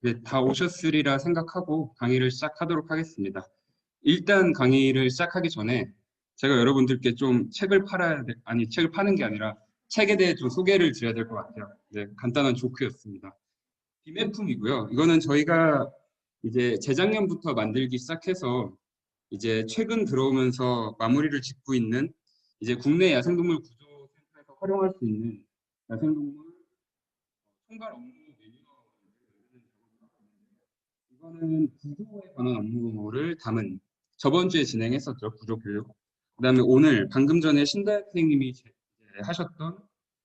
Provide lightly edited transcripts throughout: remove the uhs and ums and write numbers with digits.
네, 다 오셨으리라 생각하고 강의를 시작하도록 하겠습니다. 일단 강의를 시작하기 전에 제가 여러분들께 좀 책을 책을 파는 게 아니라 책에 대해 좀 소개를 드려야 될 것 같아요. 네, 간단한 조크였습니다. 비매품이고요. 이거는 저희가 이제 재작년부터 만들기 시작해서 이제 최근 들어오면서 마무리를 짓고 있는 이제 국내 야생동물 구조센터에서 활용할 수 있는 야생동물 총괄 업무 매뉴얼. 이거는 구조에 관한 업무를 담은 저번 주에 진행했었죠. 구조 교육. 그다음에 오늘 방금 전에 신다혜 선생님이 하셨던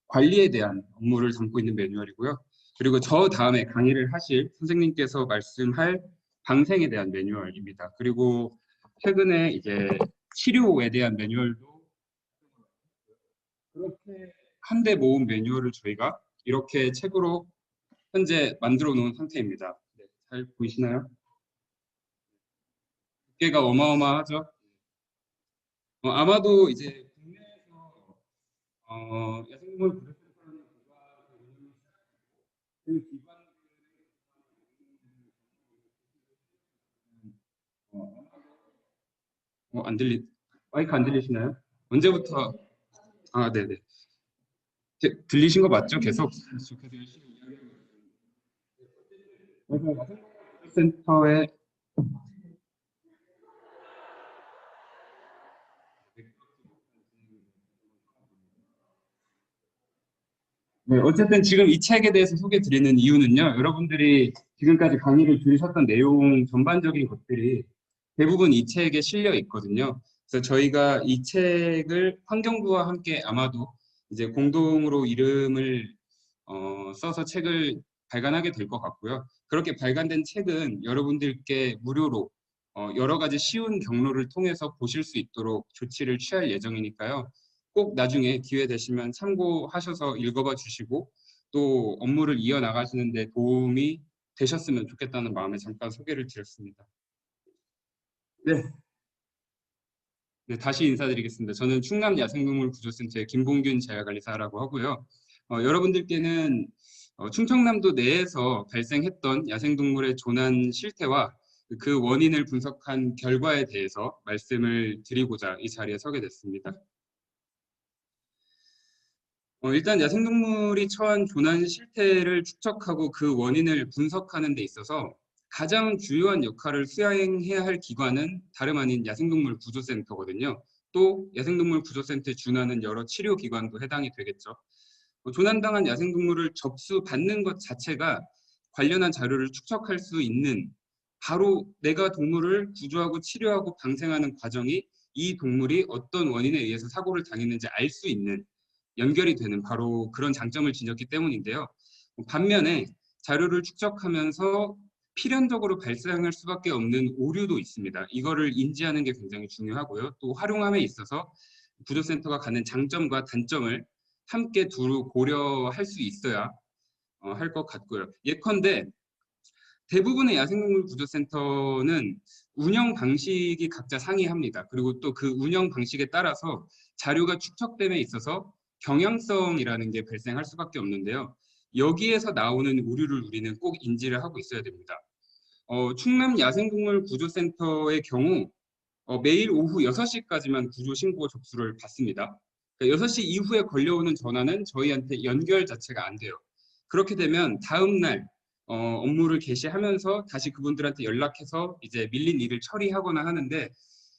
관리에 대한 업무를 담고 있는 매뉴얼이고요. 그리고 저 다음에 강의를 하실 선생님께서 말씀할 방생에 대한 매뉴얼입니다. 그리고 최근에 이제 치료에 대한 매뉴얼도 그렇게 한데 모은 매뉴얼을 저희가 이렇게 책으로 현재 만들어 놓은 상태입니다. 네, 잘 보이시나요? 두께가 어마어마하죠. 아마도 이제 국내에서 야생동물 보호센터라는 그 기관들의 안 마이크 안 들리시나요? 언제부터? 아, 네네. 들리신 거 맞죠? 계속 열심히 이야기하고 있습니다. 센터의 네, 어쨌든 지금 이 책에 대해서 소개 드리는 이유는요. 여러분들이 지금까지 강의를 들으셨던 내용 전반적인 것들이 대부분 이 책에 실려 있거든요. 그래서 저희가 이 책을 환경부와 함께 아마도 이제 공동으로 이름을 써서 책을 발간하게 될 것 같고요. 그렇게 발간된 책은 여러분들께 무료로 여러 가지 쉬운 경로를 통해서 보실 수 있도록 조치를 취할 예정이니까요. 꼭 나중에 기회 되시면 참고하셔서 읽어봐 주시고 또 업무를 이어나가시는 데 도움이 되셨으면 좋겠다는 마음에 잠깐 소개를 드렸습니다. 네, 네, 다시 인사드리겠습니다. 저는 충남야생동물구조센터의 김봉균 재활관리사라고 하고요. 여러분들께는 충청남도 내에서 발생했던 야생동물의 조난 실태와 그 원인을 분석한 결과에 대해서 말씀을 드리고자 이 자리에 서게 됐습니다. 일단 야생동물이 처한 조난 실태를 추적하고 그 원인을 분석하는 데 있어서 가장 주요한 역할을 수행해야 할 기관은 다름 아닌 야생동물 구조센터거든요. 또 야생동물 구조센터에 준하는 여러 치료기관도 해당이 되겠죠. 조난당한 야생동물을 접수받는 것 자체가 관련한 자료를 축적할 수 있는 바로 내가 동물을 구조하고 치료하고 방생하는 과정이 이 동물이 어떤 원인에 의해서 사고를 당했는지 알 수 있는 연결이 되는 바로 그런 장점을 지녔기 때문인데요. 반면에 자료를 축적하면서 필연적으로 발생할 수밖에 없는 오류도 있습니다. 이거를 인지하는 게 굉장히 중요하고요. 또 활용함에 있어서 구조센터가 갖는 장점과 단점을 함께 두루 고려할 수 있어야 할 것 같고요. 예컨대 대부분의 야생동물 구조센터는 운영 방식이 각자 상이합니다. 그리고 또 그 운영 방식에 따라서 자료가 축적됨에 있어서 경향성이라는 게 발생할 수밖에 없는데요. 여기에서 나오는 오류를 우리는 꼭 인지를 하고 있어야 됩니다. 충남 야생동물 구조센터의 경우 매일 오후 6시까지만 구조 신고 접수를 받습니다. 그러니까 6시 이후에 걸려오는 전화는 저희한테 연결 자체가 안 돼요. 그렇게 되면 다음 날 업무를 개시하면서 다시 그분들한테 연락해서 이제 밀린 일을 처리하거나 하는데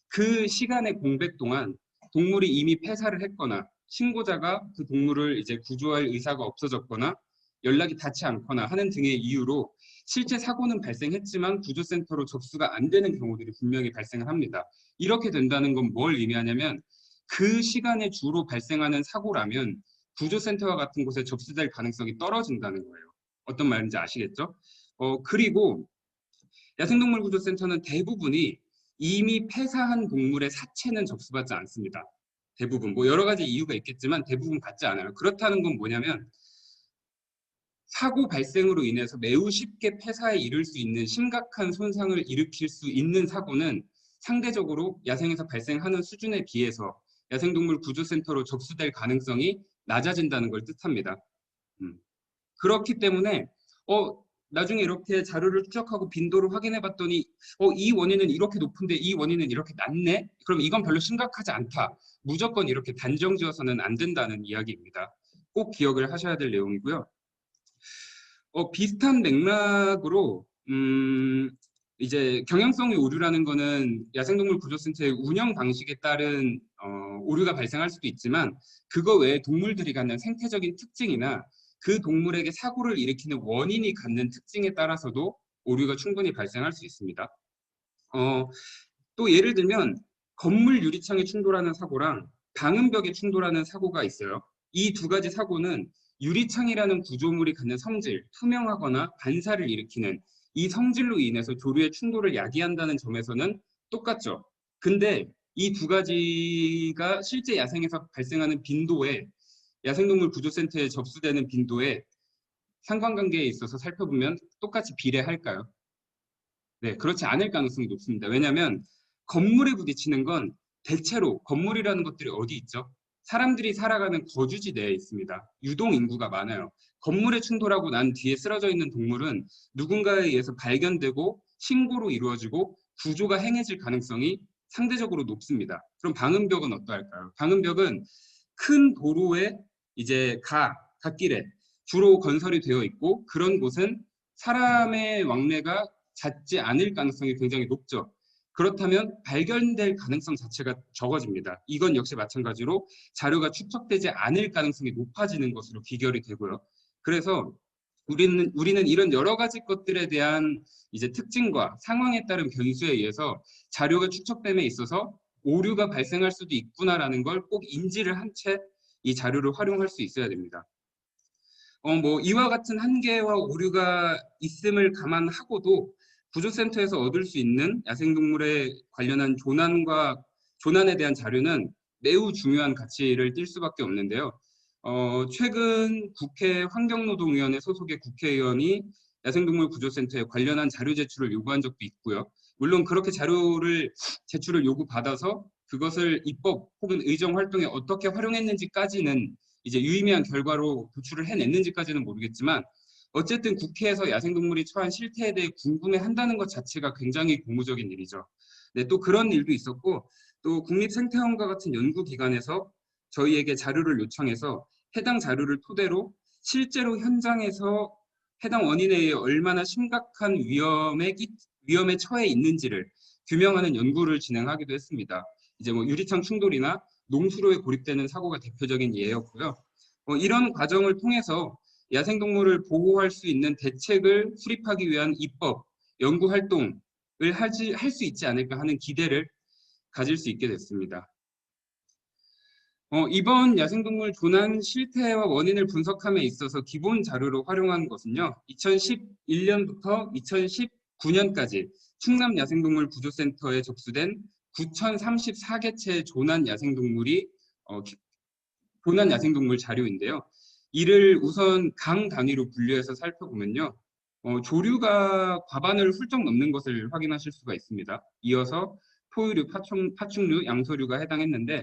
그 시간의 공백 동안 동물이 이미 폐사를 했거나 신고자가 그 동물을 이제 구조할 의사가 없어졌거나 연락이 닿지 않거나 하는 등의 이유로 실제 사고는 발생했지만 구조센터로 접수가 안 되는 경우들이 분명히 발생을 합니다. 이렇게 된다는 건 뭘 의미하냐면 그 시간에 주로 발생하는 사고라면 구조센터와 같은 곳에 접수될 가능성이 떨어진다는 거예요. 어떤 말인지 아시겠죠? 그리고 야생동물구조센터는 대부분이 이미 폐사한 동물의 사체는 접수받지 않습니다. 대부분 뭐 여러 가지 이유가 있겠지만 대부분 받지 않아요. 그렇다는 건 뭐냐면 사고 발생으로 인해서 매우 쉽게 폐사에 이를 수 있는 심각한 손상을 일으킬 수 있는 사고는 상대적으로 야생에서 발생하는 수준에 비해서 야생동물 구조센터로 접수될 가능성이 낮아진다는 걸 뜻합니다. 그렇기 때문에 나중에 이렇게 자료를 추적하고 빈도를 확인해 봤더니 이 원인은 이렇게 높은데 이 원인은 이렇게 낮네? 그럼 이건 별로 심각하지 않다. 무조건 이렇게 단정 지어서는 안 된다는 이야기입니다. 꼭 기억을 하셔야 될 내용이고요. 비슷한 맥락으로 이제 경향성의 오류라는 거는 야생동물 구조센터의 운영 방식에 따른 오류가 발생할 수도 있지만 그거 외에 동물들이 갖는 생태적인 특징이나 그 동물에게 사고를 일으키는 원인이 갖는 특징에 따라서도 오류가 충분히 발생할 수 있습니다. 또 예를 들면 건물 유리창에 충돌하는 사고랑 방음벽에 충돌하는 사고가 있어요. 이 두 가지 사고는 유리창이라는 구조물이 갖는 성질, 투명하거나 반사를 일으키는 이 성질로 인해서 조류의 충돌을 야기한다는 점에서는 똑같죠. 근데 이 두 가지가 실제 야생에서 발생하는 빈도에 야생동물 구조센터에 접수되는 빈도에 상관관계에 있어서 살펴보면 똑같이 비례할까요? 네, 그렇지 않을 가능성이 높습니다. 왜냐하면 건물에 부딪히는 건 대체로 건물이라는 것들이 어디 있죠? 사람들이 살아가는 거주지 내에 있습니다. 유동 인구가 많아요. 건물에 충돌하고 난 뒤에 쓰러져 있는 동물은 누군가에 의해서 발견되고 신고로 이루어지고 구조가 행해질 가능성이 상대적으로 높습니다. 그럼 방음벽은 어떠할까요? 방음벽은 큰 도로에 이제 갓길에 주로 건설이 되어 있고 그런 곳은 사람의 왕래가 잦지 않을 가능성이 굉장히 높죠. 그렇다면 발견될 가능성 자체가 적어집니다. 이건 역시 마찬가지로 자료가 축적되지 않을 가능성이 높아지는 것으로 귀결이 되고요. 그래서 우리는 이런 여러 가지 것들에 대한 이제 특징과 상황에 따른 변수에 의해서 자료가 축적됨에 있어서 오류가 발생할 수도 있구나라는 걸 꼭 인지를 한 채 이 자료를 활용할 수 있어야 됩니다. 이와 같은 한계와 오류가 있음을 감안하고도 구조센터에서 얻을 수 있는 야생동물에 관련한 조난에 대한 자료는 매우 중요한 가치를 띌 수밖에 없는데요. 최근 국회 환경노동위원회 소속의 국회의원이 야생동물 구조센터에 관련한 자료 제출을 요구한 적도 있고요. 물론 그렇게 자료를 제출을 요구받아서 그것을 입법 혹은 의정 활동에 어떻게 활용했는지까지는 이제 유의미한 결과로 도출을 해냈는지까지는 모르겠지만 어쨌든 국회에서 야생동물이 처한 실태에 대해 궁금해한다는 것 자체가 굉장히 고무적인 일이죠. 네, 또 그런 일도 있었고 또 국립생태원과 같은 연구기관에서 저희에게 자료를 요청해서 해당 자료를 토대로 실제로 현장에서 해당 원인에 의해 얼마나 심각한 위험에 처해 있는지를 규명하는 연구를 진행하기도 했습니다. 이제 유리창 충돌이나 농수로에 고립되는 사고가 대표적인 예였고요. 이런 과정을 통해서 야생동물을 보호할 수 있는 대책을 수립하기 위한 입법, 연구 활동을 할 수 있지 않을까 하는 기대를 가질 수 있게 됐습니다. 이번 야생동물 조난 실태와 원인을 분석함에 있어서 기본 자료로 활용한 것은요. 2011년부터 2019년까지 충남 야생동물 구조센터에 접수된 9,034개체의 조난 야생동물 자료인데요. 이를 우선 강 단위로 분류해서 살펴보면요. 조류가 과반을 훌쩍 넘는 것을 확인하실 수가 있습니다. 이어서 포유류, 파충류, 양서류가 해당했는데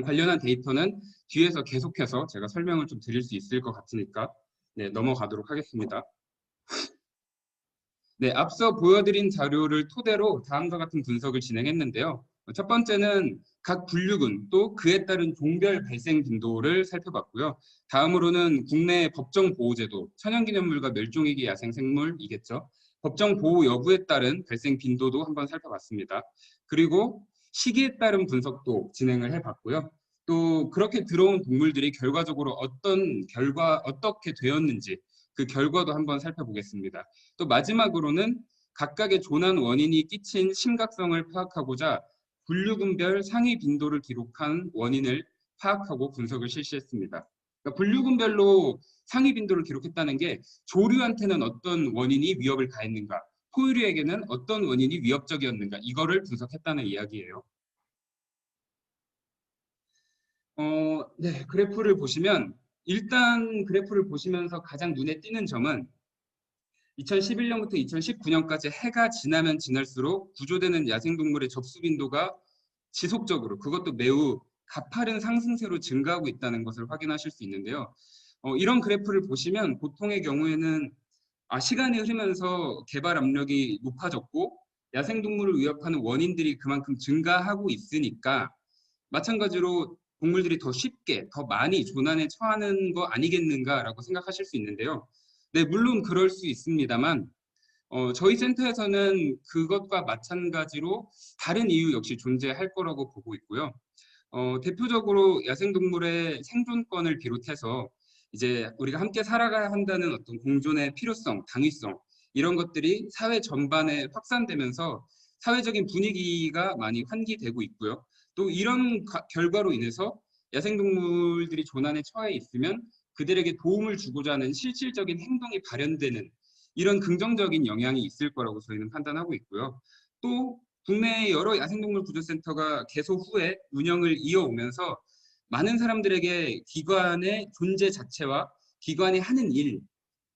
관련한 데이터는 뒤에서 계속해서 제가 설명을 좀 드릴 수 있을 것 같으니까 네, 넘어가도록 하겠습니다. 네, 앞서 보여드린 자료를 토대로 다음과 같은 분석을 진행했는데요. 첫 번째는 각 분류군 또 그에 따른 종별 발생 빈도를 살펴봤고요. 다음으로는 국내 법정보호제도, 천연기념물과 멸종위기 야생생물이겠죠. 법정보호 여부에 따른 발생 빈도도 한번 살펴봤습니다. 그리고 시기에 따른 분석도 진행을 해봤고요. 또 그렇게 들어온 동물들이 결과적으로 어떻게 되었는지 그 결과도 한번 살펴보겠습니다. 또 마지막으로는 각각의 조난 원인이 끼친 심각성을 파악하고자 분류군별 상위 빈도를 기록한 원인을 파악하고 분석을 실시했습니다. 그러니까 분류군별로 상위 빈도를 기록했다는 게 조류한테는 어떤 원인이 위협을 가했는가, 포유류에게는 어떤 원인이 위협적이었는가 이거를 분석했다는 이야기예요. 네, 그래프를 보시면 일단 그래프를 보시면서 가장 눈에 띄는 점은 2011년부터 2019년까지 해가 지나면 지날수록 구조되는 야생동물의 접수 빈도가 지속적으로 그것도 매우 가파른 상승세로 증가하고 있다는 것을 확인하실 수 있는데요. 이런 그래프를 보시면 보통의 경우에는 시간이 흐르면서 개발 압력이 높아졌고 야생동물을 위협하는 원인들이 그만큼 증가하고 있으니까 마찬가지로 동물들이 더 쉽게, 더 많이 조난에 처하는 거 아니겠는가라고 생각하실 수 있는데요. 네, 물론 그럴 수 있습니다만 저희 센터에서는 그것과 마찬가지로 다른 이유 역시 존재할 거라고 보고 있고요. 대표적으로 야생동물의 생존권을 비롯해서 이제 우리가 함께 살아가야 한다는 어떤 공존의 필요성, 당위성 이런 것들이 사회 전반에 확산되면서 사회적인 분위기가 많이 환기되고 있고요. 또 이런 결과로 인해서 야생동물들이 조난에 처해 있으면 그들에게 도움을 주고자 하는 실질적인 행동이 발현되는 이런 긍정적인 영향이 있을 거라고 저희는 판단하고 있고요. 또 국내 여러 야생동물 구조센터가 개소 후에 운영을 이어오면서 많은 사람들에게 기관의 존재 자체와 기관이 하는 일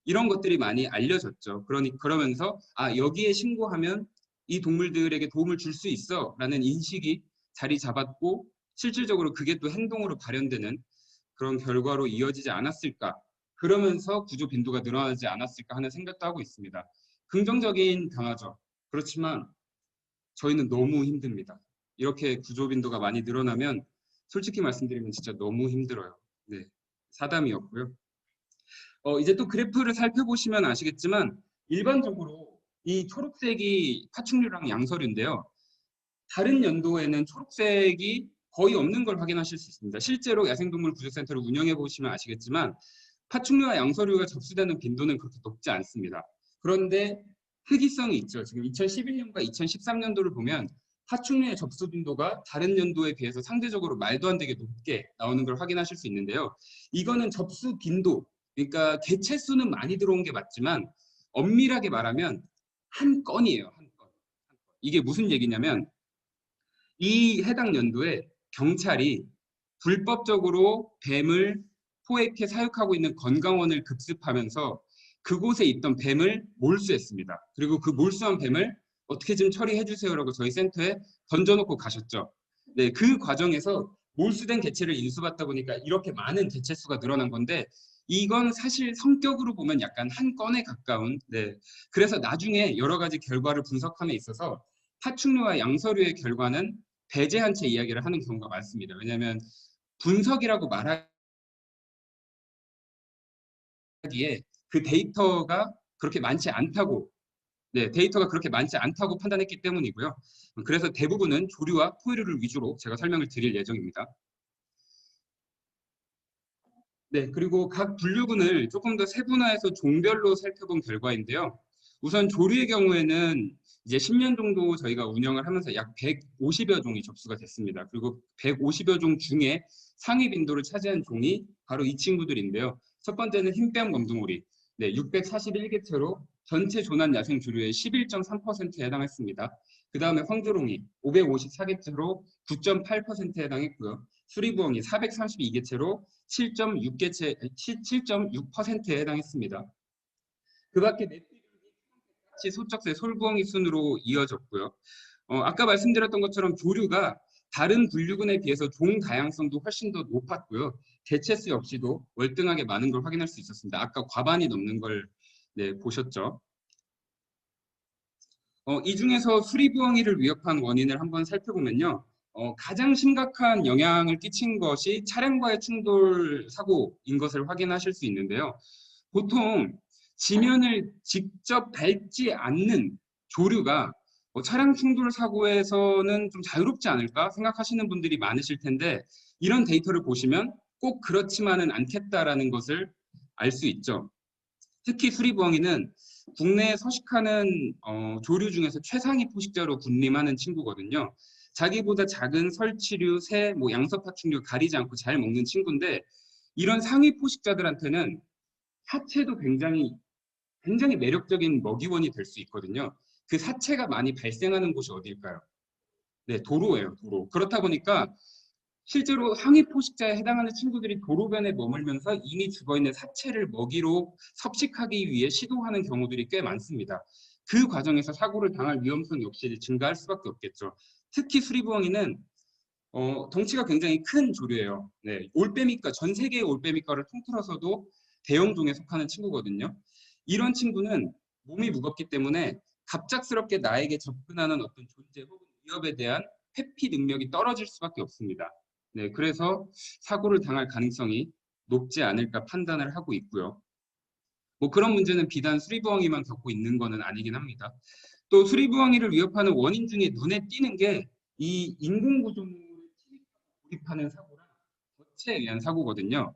이런 것들이 많이 알려졌죠. 그러면서 여기에 신고하면 이 동물들에게 도움을 줄 수 있어라는 인식이 자리 잡았고 실질적으로 그게 또 행동으로 발현되는 그런 결과로 이어지지 않았을까. 그러면서 구조 빈도가 늘어나지 않았을까 하는 생각도 하고 있습니다. 긍정적인 변화죠. 그렇지만 저희는 너무 힘듭니다. 이렇게 구조 빈도가 많이 늘어나면 솔직히 말씀드리면 진짜 너무 힘들어요. 네, 사담이었고요. 이제 또 그래프를 살펴보시면 아시겠지만 일반적으로 이 초록색이 파충류랑 양서류인데요. 다른 연도에는 초록색이 거의 없는 걸 확인하실 수 있습니다. 실제로 야생동물 구조센터를 운영해 보시면 아시겠지만 파충류와 양서류가 접수되는 빈도는 그렇게 높지 않습니다. 그런데 특이성이 있죠. 지금 2011년과 2013년도를 보면 파충류의 접수 빈도가 다른 연도에 비해서 상대적으로 말도 안 되게 높게 나오는 걸 확인하실 수 있는데요. 이거는 접수 빈도, 그러니까 개체 수는 많이 들어온 게 맞지만 엄밀하게 말하면 한 건이에요. 한 건. 이게 무슨 얘기냐면 이 해당 연도에 경찰이 불법적으로 뱀을 포획해 사육하고 있는 건강원을 급습하면서 그곳에 있던 뱀을 몰수했습니다. 그리고 그 몰수한 뱀을 어떻게 좀 처리해 주세요라고 저희 센터에 던져놓고 가셨죠. 네, 그 과정에서 몰수된 개체를 인수받다 보니까 이렇게 많은 개체 수가 늘어난 건데 이건 사실 성격으로 보면 약간 한 건에 가까운 그래서 나중에 여러 가지 결과를 분석함에 있어서 파충류와 양서류의 결과는 배제한 채 이야기를 하는 경우가 많습니다. 왜냐하면 분석이라고 말하기에 그 데이터가 그렇게 많지 않다고 데이터가 그렇게 많지 않다고 판단했기 때문이고요. 그래서 대부분은 조류와 포유류를 위주로 제가 설명을 드릴 예정입니다. 네, 그리고 각 분류군을 조금 더 세분화해서 종별로 살펴본 결과인데요. 우선 조류의 경우에는 이제 10년 정도 저희가 운영을 하면서 약 150여 종이 접수가 됐습니다. 그리고 150여 종 중에 상위 빈도를 차지한 종이 바로 이 친구들인데요. 첫 번째는 흰뺨 검둥오리, 641개체로 전체 조난 야생 조류의 11.3%에 해당했습니다. 그 다음에 황조롱이 554개체로 9.8%에 해당했고요. 수리부엉이 432개체로 7.6개체, 7.6%에 해당했습니다. 그 밖에 같이 소쩍새, 솔부엉이 순으로 이어졌고요. 아까 말씀드렸던 것처럼 조류가 다른 분류군에 비해서 종 다양성도 훨씬 더 높았고요. 개체수 역시도 월등하게 많은 걸 확인할 수 있었습니다. 아까 과반이 넘는 걸 보셨죠. 이 중에서 수리부엉이를 위협한 원인을 한번 살펴보면요. 가장 심각한 영향을 끼친 것이 차량과의 충돌 사고인 것을 확인하실 수 있는데요. 보통 지면을 직접 밟지 않는 조류가 차량 충돌 사고에서는 좀 자유롭지 않을까 생각하시는 분들이 많으실 텐데 이런 데이터를 보시면 꼭 그렇지만은 않겠다라는 것을 알 수 있죠. 특히 수리부엉이는 국내에 서식하는 조류 중에서 최상위 포식자로 군림하는 친구거든요. 자기보다 작은 설치류, 새, 양서파충류 가리지 않고 잘 먹는 친구인데 이런 상위 포식자들한테는 사체도 굉장히 매력적인 먹이원이 될 수 있거든요. 그 사체가 많이 발생하는 곳이 어딜까요? 네, 도로예요, 도로. 그렇다 보니까 실제로 상위 포식자에 해당하는 친구들이 도로변에 머물면서 이미 죽어있는 사체를 먹이로 섭식하기 위해 시도하는 경우들이 꽤 많습니다. 그 과정에서 사고를 당할 위험성 역시 증가할 수밖에 없겠죠. 특히 수리부엉이는 덩치가 굉장히 큰 조류예요. 네, 올빼미과, 전 세계의 올빼미과를 통틀어서도 대형종에 속하는 친구거든요. 이런 친구는 몸이 무겁기 때문에 갑작스럽게 나에게 접근하는 어떤 존재 혹은 위협에 대한 회피 능력이 떨어질 수밖에 없습니다. 네, 그래서 사고를 당할 가능성이 높지 않을까 판단을 하고 있고요. 뭐 그런 문제는 비단 수리부엉이만 겪고 있는 것은 아니긴 합니다. 또 수리부엉이를 위협하는 원인 중에 눈에 띄는 게 이 인공구조물을 고립하는 사고랑 덫에 의한 사고거든요.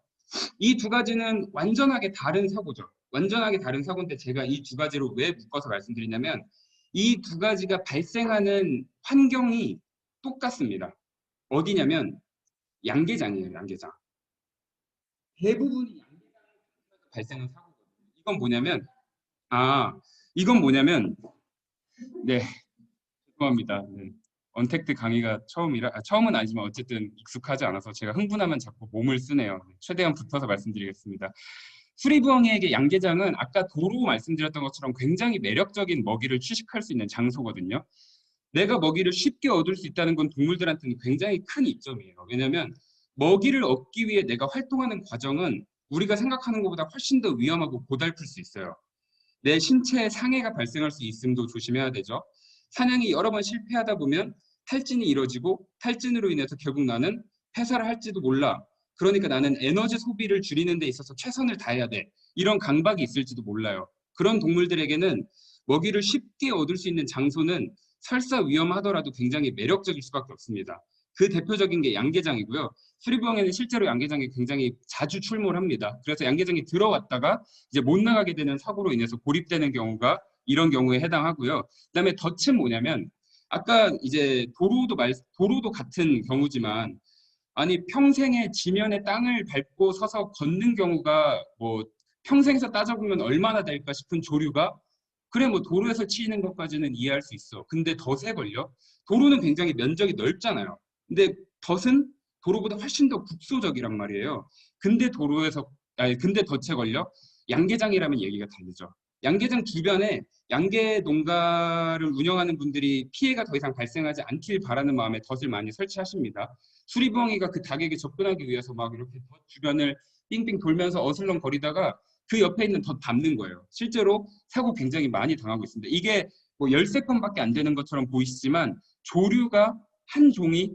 이 두 가지는 완전하게 다른 사고죠. 완전하게 다른 사고인데 제가 이 두 가지로 왜 묶어서 말씀드리냐면 이 두 가지가 발생하는 환경이 똑같습니다. 어디냐면 양계장이에요. 양계장. 대부분이 양계장에서 발생한 사고거든요. 이건 뭐냐면 네, 죄송합니다. 네. 언택트 강의가 처음은 아니지만 어쨌든 익숙하지 않아서 제가 흥분하면 자꾸 몸을 쓰네요. 최대한 붙어서 말씀드리겠습니다. 수리부엉이에게 양계장은 아까 도로 말씀드렸던 것처럼 굉장히 매력적인 먹이를 취식할 수 있는 장소거든요. 내가 먹이를 쉽게 얻을 수 있다는 건 동물들한테는 굉장히 큰 이점이에요. 왜냐하면 먹이를 얻기 위해 내가 활동하는 과정은 우리가 생각하는 것보다 훨씬 더 위험하고 고달플 수 있어요. 내 신체에 상해가 발생할 수 있음도 조심해야 되죠. 사냥이 여러 번 실패하다 보면 탈진이 이뤄지고 탈진으로 인해서 결국 나는 폐사를 할지도 몰라. 그러니까 나는 에너지 소비를 줄이는 데 있어서 최선을 다해야 돼. 이런 강박이 있을지도 몰라요. 그런 동물들에게는 먹이를 쉽게 얻을 수 있는 장소는 설사 위험하더라도 굉장히 매력적일 수밖에 없습니다. 그 대표적인 게 양계장이고요. 수리부엉에는 실제로 양계장이 굉장히 자주 출몰을 합니다. 그래서 양계장이 들어왔다가 이제 못 나가게 되는 사고로 인해서 고립되는 경우가 이런 경우에 해당하고요. 그다음에 덫은 뭐냐면 아까 이제 도로도 같은 경우지만 아니 평생에 지면에 땅을 밟고 서서 걷는 경우가 뭐 평생에서 따져보면 얼마나 될까 싶은 조류가 그래 뭐 도로에서 치이는 것까지는 이해할 수 있어. 근데 덫에 걸려? 도로는 굉장히 면적이 넓잖아요. 근데 덫은 도로보다 훨씬 더 국소적이란 말이에요. 근데 덫에 걸려? 양계장이라면 얘기가 다르죠. 양계장 주변에 양계 농가를 운영하는 분들이 피해가 더 이상 발생하지 않길 바라는 마음에 덫을 많이 설치하십니다. 수리부엉이가 그 닭에게 접근하기 위해서 막 이렇게 덫 주변을 빙빙 돌면서 어슬렁거리다가 그 옆에 있는 덫 밟는 거예요. 실제로 사고 굉장히 많이 당하고 있습니다. 이게 뭐 13건밖에 안 되는 것처럼 보이시지만 조류가 한 종이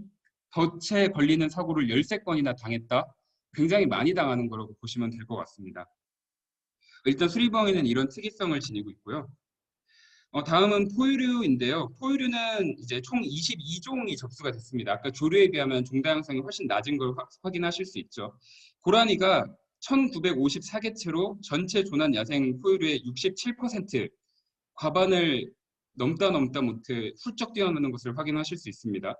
덫에 걸리는 사고를 13건이나 당했다. 굉장히 많이 당하는 거라고 보시면 될 것 같습니다. 일단 수리부엉이는 이런 특이성을 지니고 있고요. 다음은 포유류인데요. 포유류는 이제 총 22종이 접수가 됐습니다. 아까 조류에 비하면 종다양성이 훨씬 낮은 걸 확인하실 수 있죠. 고라니가 1954개체로 전체 조난 야생 포유류의 67% 과반을 넘다 못해 훌쩍 뛰어나는 것을 확인하실 수 있습니다.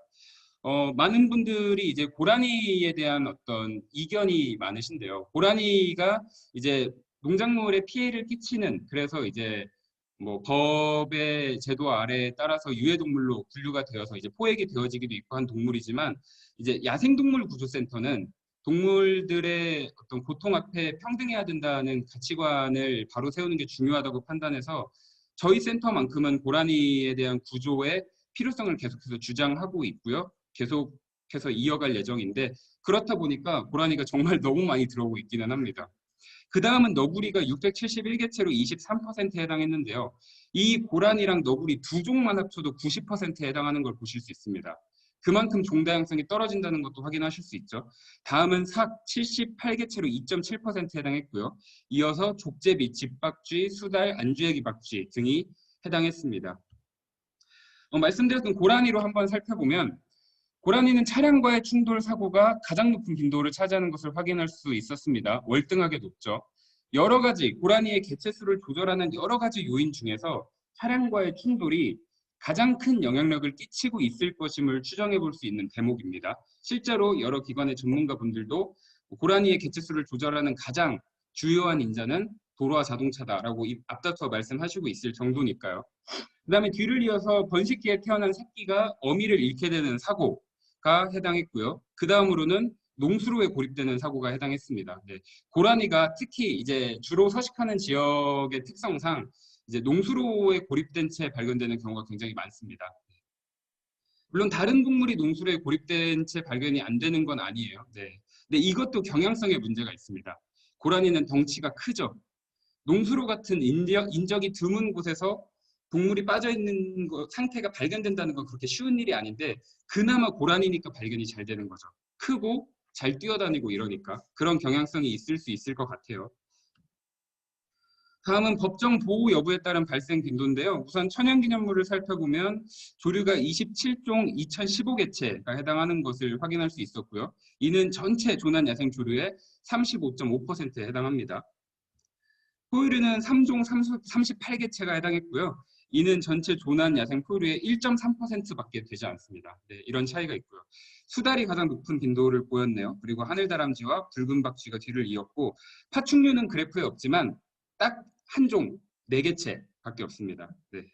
많은 분들이 이제 고라니에 대한 어떤 이견이 많으신데요. 고라니가 이제 농작물에 피해를 끼치는 그래서 이제 뭐 법의 제도 아래에 따라서 유해동물로 분류가 되어서 이제 포획이 되어지기도 있고 한 동물이지만 이제 야생동물구조센터는 동물들의 어떤 고통 앞에 평등해야 된다는 가치관을 바로 세우는 게 중요하다고 판단해서 저희 센터만큼은 고라니에 대한 구조의 필요성을 계속해서 주장하고 있고요. 계속해서 이어갈 예정인데 그렇다 보니까 고라니가 정말 너무 많이 들어오고 있기는 합니다. 그 다음은 너구리가 671개체로 23%에 해당했는데요. 이 고라니랑 너구리 두 종만 합쳐도 90%에 해당하는 걸 보실 수 있습니다. 그만큼 종다양성이 떨어진다는 것도 확인하실 수 있죠. 다음은 삭 78개체로 2.7%에 해당했고요. 이어서 족제비, 집박쥐, 수달, 안주애기박쥐 등이 해당했습니다. 말씀드렸던 고라니로 한번 살펴보면 고라니는 차량과의 충돌 사고가 가장 높은 빈도를 차지하는 것을 확인할 수 있었습니다. 월등하게 높죠. 여러 가지 고라니의 개체수를 조절하는 여러 가지 요인 중에서 차량과의 충돌이 가장 큰 영향력을 끼치고 있을 것임을 추정해 볼 수 있는 대목입니다. 실제로 여러 기관의 전문가분들도 고라니의 개체수를 조절하는 가장 주요한 인자는 도로와 자동차다라고 앞다퉈 말씀하시고 있을 정도니까요. 그 다음에 뒤를 이어서 번식기에 태어난 새끼가 어미를 잃게 되는 사고가 해당했고요. 그 다음으로는 농수로에 고립되는 사고가 해당했습니다. 네. 고라니가 특히 이제 주로 서식하는 지역의 특성상 이제 농수로에 고립된 채 발견되는 경우가 굉장히 많습니다. 물론 다른 동물이 농수로에 고립된 채 발견이 안 되는 건 아니에요. 네. 근데 이것도 경향성의 문제가 있습니다. 고라니는 덩치가 크죠. 농수로 같은 인적이 드문 곳에서 동물이 빠져있는 상태가 발견된다는 건 그렇게 쉬운 일이 아닌데 그나마 고라니니까 발견이 잘 되는 거죠. 크고 잘 뛰어다니고 이러니까 그런 경향성이 있을 수 있을 것 같아요. 다음은 법정 보호 여부에 따른 발생 빈도인데요. 우선 천연기념물을 살펴보면 조류가 27종 2015개체가 해당하는 것을 확인할 수 있었고요. 이는 전체 조난 야생 조류의 35.5%에 해당합니다. 포유류는 3종 38개체가 해당했고요. 이는 전체 조난 야생 포유류의 1.3%밖에 되지 않습니다. 네, 이런 차이가 있고요. 수달이 가장 높은 빈도를 보였네요. 그리고 하늘다람쥐와 붉은 박쥐가 뒤를 이었고 파충류는 그래프에 없지만 딱 한 종, 4개체밖에 없습니다. 네.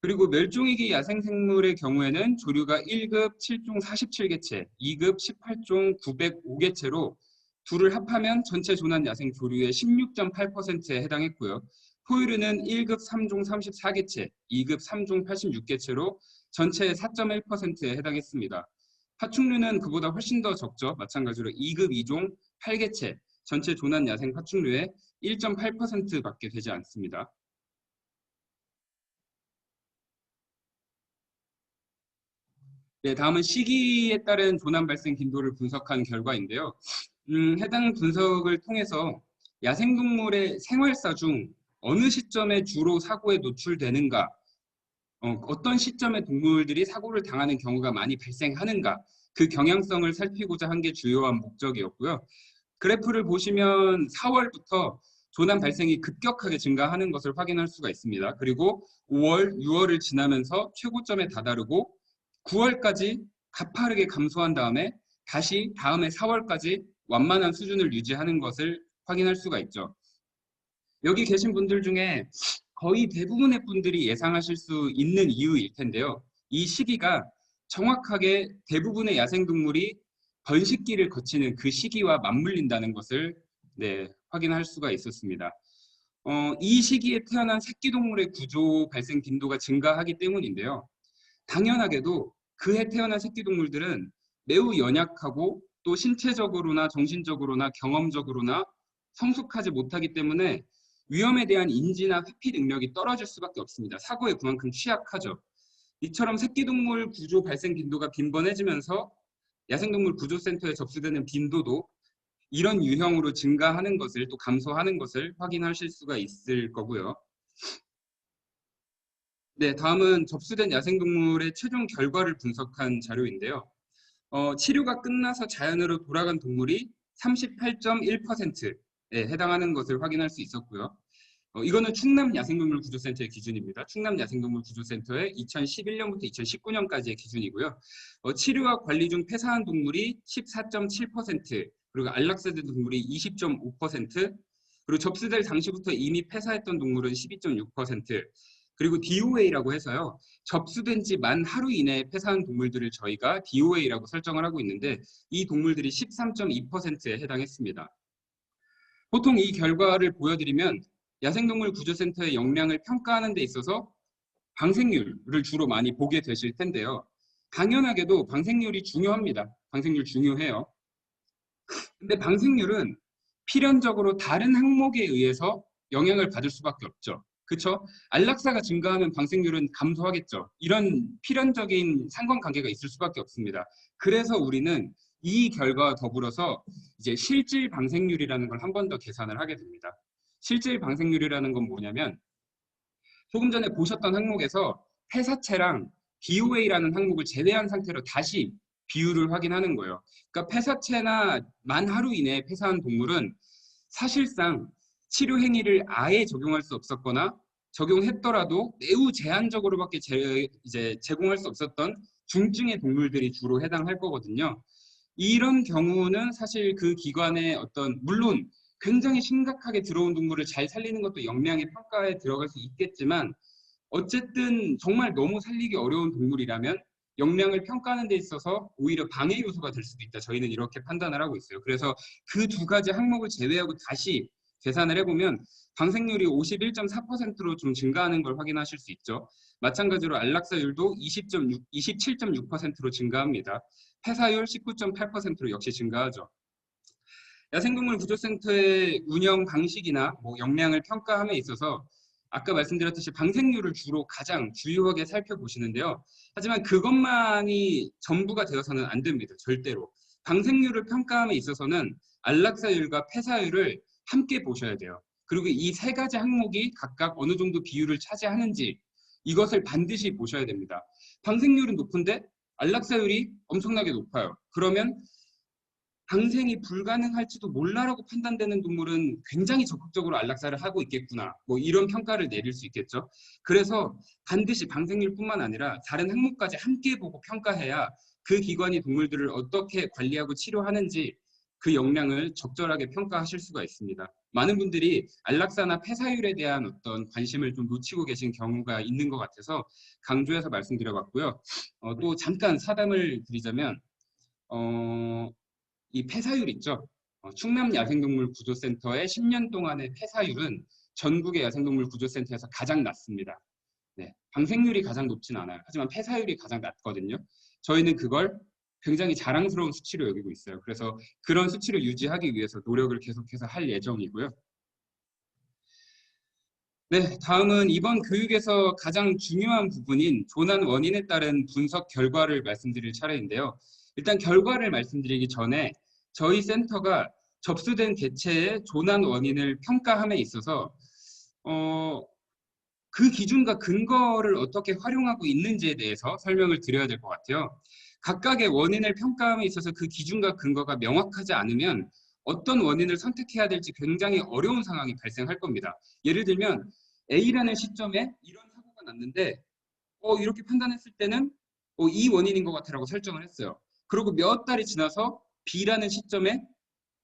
그리고 멸종위기 야생생물의 경우에는 조류가 1급 7종 47개체, 2급 18종 905개체로 둘을 합하면 전체 조난 야생 조류의 16.8%에 해당했고요. 포유류는 1급 3종 34개체, 2급 3종 86개체로 전체의 4.1%에 해당했습니다. 파충류는 그보다 훨씬 더 적죠. 마찬가지로 2급 2종 8개체, 전체 조난 야생 파충류의 1.8%밖에 되지 않습니다. 네, 다음은 시기에 따른 조난 발생 빈도를 분석한 결과인데요. 해당 분석을 통해서 야생동물의 생활사 중 어느 시점에 주로 사고에 노출되는가, 어떤 시점에 동물들이 사고를 당하는 경우가 많이 발생하는가, 그 경향성을 살피고자 한 게 주요한 목적이었고요. 그래프를 보시면 4월부터 조난 발생이 급격하게 증가하는 것을 확인할 수가 있습니다. 그리고 5월, 6월을 지나면서 최고점에 다다르고 9월까지 가파르게 감소한 다음에 다시 다음해 4월까지 완만한 수준을 유지하는 것을 확인할 수가 있죠. 여기 계신 분들 중에 거의 대부분의 분들이 예상하실 수 있는 이유일 텐데요. 이 시기가 정확하게 대부분의 야생동물이 번식기를 거치는 그 시기와 맞물린다는 것을 확인할 수가 있었습니다. 이 시기에 태어난 새끼동물의 구조 발생 빈도가 증가하기 때문인데요. 당연하게도 그해 태어난 새끼동물들은 매우 연약하고 또 신체적으로나 정신적으로나 경험적으로나 성숙하지 못하기 때문에 위험에 대한 인지나 회피 능력이 떨어질 수밖에 없습니다. 사고에 그만큼 취약하죠. 이처럼 새끼동물 구조 발생 빈도가 빈번해지면서 야생동물 구조센터에 접수되는 빈도도 이런 유형으로 증가하는 것을 또 감소하는 것을 확인하실 수가 있을 거고요. 네, 다음은 접수된 야생동물의 최종 결과를 분석한 자료인데요. 치료가 끝나서 자연으로 돌아간 동물이 38.1%에 해당하는 것을 확인할 수 있었고요. 이거는 충남야생동물구조센터의 기준입니다. 충남야생동물구조센터의 2011년부터 2019년까지의 기준이고요. 치료와 관리 중 폐사한 동물이 14.7%, 그리고 안락사된 동물이 20.5%, 그리고 접수될 당시부터 이미 폐사했던 동물은 12.6%, 그리고 DOA라고 해서요. 접수된 지 만 하루 이내에 폐사한 동물들을 저희가 DOA라고 설정을 하고 있는데 이 동물들이 13.2%에 해당했습니다. 보통 이 결과를 보여드리면 야생동물 구조센터의 역량을 평가하는 데 있어서 방생률을 주로 많이 보게 되실 텐데요. 당연하게도 방생률이 중요합니다. 방생률 중요해요. 근데 방생률은 필연적으로 다른 항목에 의해서 영향을 받을 수밖에 없죠. 그렇죠? 안락사가 증가하면 방생률은 감소하겠죠. 이런 필연적인 상관관계가 있을 수밖에 없습니다. 그래서 우리는 이 결과와 더불어서 이제 실질 방생률이라는 걸 한 번 더 계산을 하게 됩니다. 실질 방생률이라는 건 뭐냐면 조금 전에 보셨던 항목에서 폐사체랑 DOA라는 항목을 제외한 상태로 다시 비율을 확인하는 거예요. 그러니까 폐사체나 만 하루 이내에 폐사한 동물은 사실상 치료 행위를 아예 적용할 수 없었거나 적용했더라도 매우 제한적으로밖에 제공할 수 없었던 중증의 동물들이 주로 해당할 거거든요. 이런 경우는 사실 그 기관의 물론 굉장히 심각하게 들어온 동물을 잘 살리는 것도 역량의 평가에 들어갈 수 있겠지만 어쨌든 정말 너무 살리기 어려운 동물이라면 역량을 평가하는 데 있어서 오히려 방해 요소가 될 수도 있다. 저희는 이렇게 판단을 하고 있어요. 그래서 그 두 가지 항목을 제외하고 다시 계산을 해보면 방생률이 51.4%로 좀 증가하는 걸 확인하실 수 있죠. 마찬가지로 안락사율도 27.6%로 증가합니다. 폐사율 19.8%로 역시 증가하죠. 야생동물 구조센터의 운영 방식이나 뭐 역량을 평가함에 있어서 아까 말씀드렸듯이 방생률을 주로 가장 주요하게 살펴보시는데요. 하지만 그것만이 전부가 되어서는 안 됩니다. 절대로. 방생률을 평가함에 있어서는 안락사율과 폐사율을 함께 보셔야 돼요. 그리고 이 세 가지 항목이 각각 어느 정도 비율을 차지하는지 이것을 반드시 보셔야 됩니다. 방생률은 높은데 안락사율이 엄청나게 높아요. 그러면 방생이 불가능할지도 몰라라고 판단되는 동물은 굉장히 적극적으로 안락사를 하고 있겠구나. 뭐 이런 평가를 내릴 수 있겠죠. 그래서 반드시 방생률뿐만 아니라 다른 항목까지 함께 보고 평가해야 그 기관이 동물들을 어떻게 관리하고 치료하는지 그 역량을 적절하게 평가하실 수가 있습니다. 많은 분들이 안락사나 폐사율에 대한 어떤 관심을 좀 놓치고 계신 경우가 있는 것 같아서 강조해서 말씀드려봤고요. 또 잠깐 사담을 드리자면 이 폐사율 있죠. 충남 야생동물 구조센터의 10년 동안의 폐사율은 전국의 야생동물 구조센터에서 가장 낮습니다. 네, 방생률이 가장 높진 않아요. 하지만 폐사율이 가장 낮거든요. 저희는 그걸 굉장히 자랑스러운 수치로 여기고 있어요. 그래서 그런 수치를 유지하기 위해서 노력을 계속해서 할 예정이고요. 네, 다음은 이번 교육에서 가장 중요한 부분인 조난 원인에 따른 분석 결과를 말씀드릴 차례인데요. 일단 결과를 말씀드리기 전에 저희 센터가 접수된 개체의 조난 원인을 평가함에 있어서 그 기준과 근거를 어떻게 활용하고 있는지에 대해서 설명을 드려야 될 것 같아요. 각각의 원인을 평가함에 있어서 그 기준과 근거가 명확하지 않으면 어떤 원인을 선택해야 될지 굉장히 어려운 상황이 발생할 겁니다. 예를 들면 A라는 시점에 이런 사고가 났는데 이렇게 판단했을 때는 이 원인인 것 같아라고 설정을 했어요. 그리고 몇 달이 지나서 B라는 시점에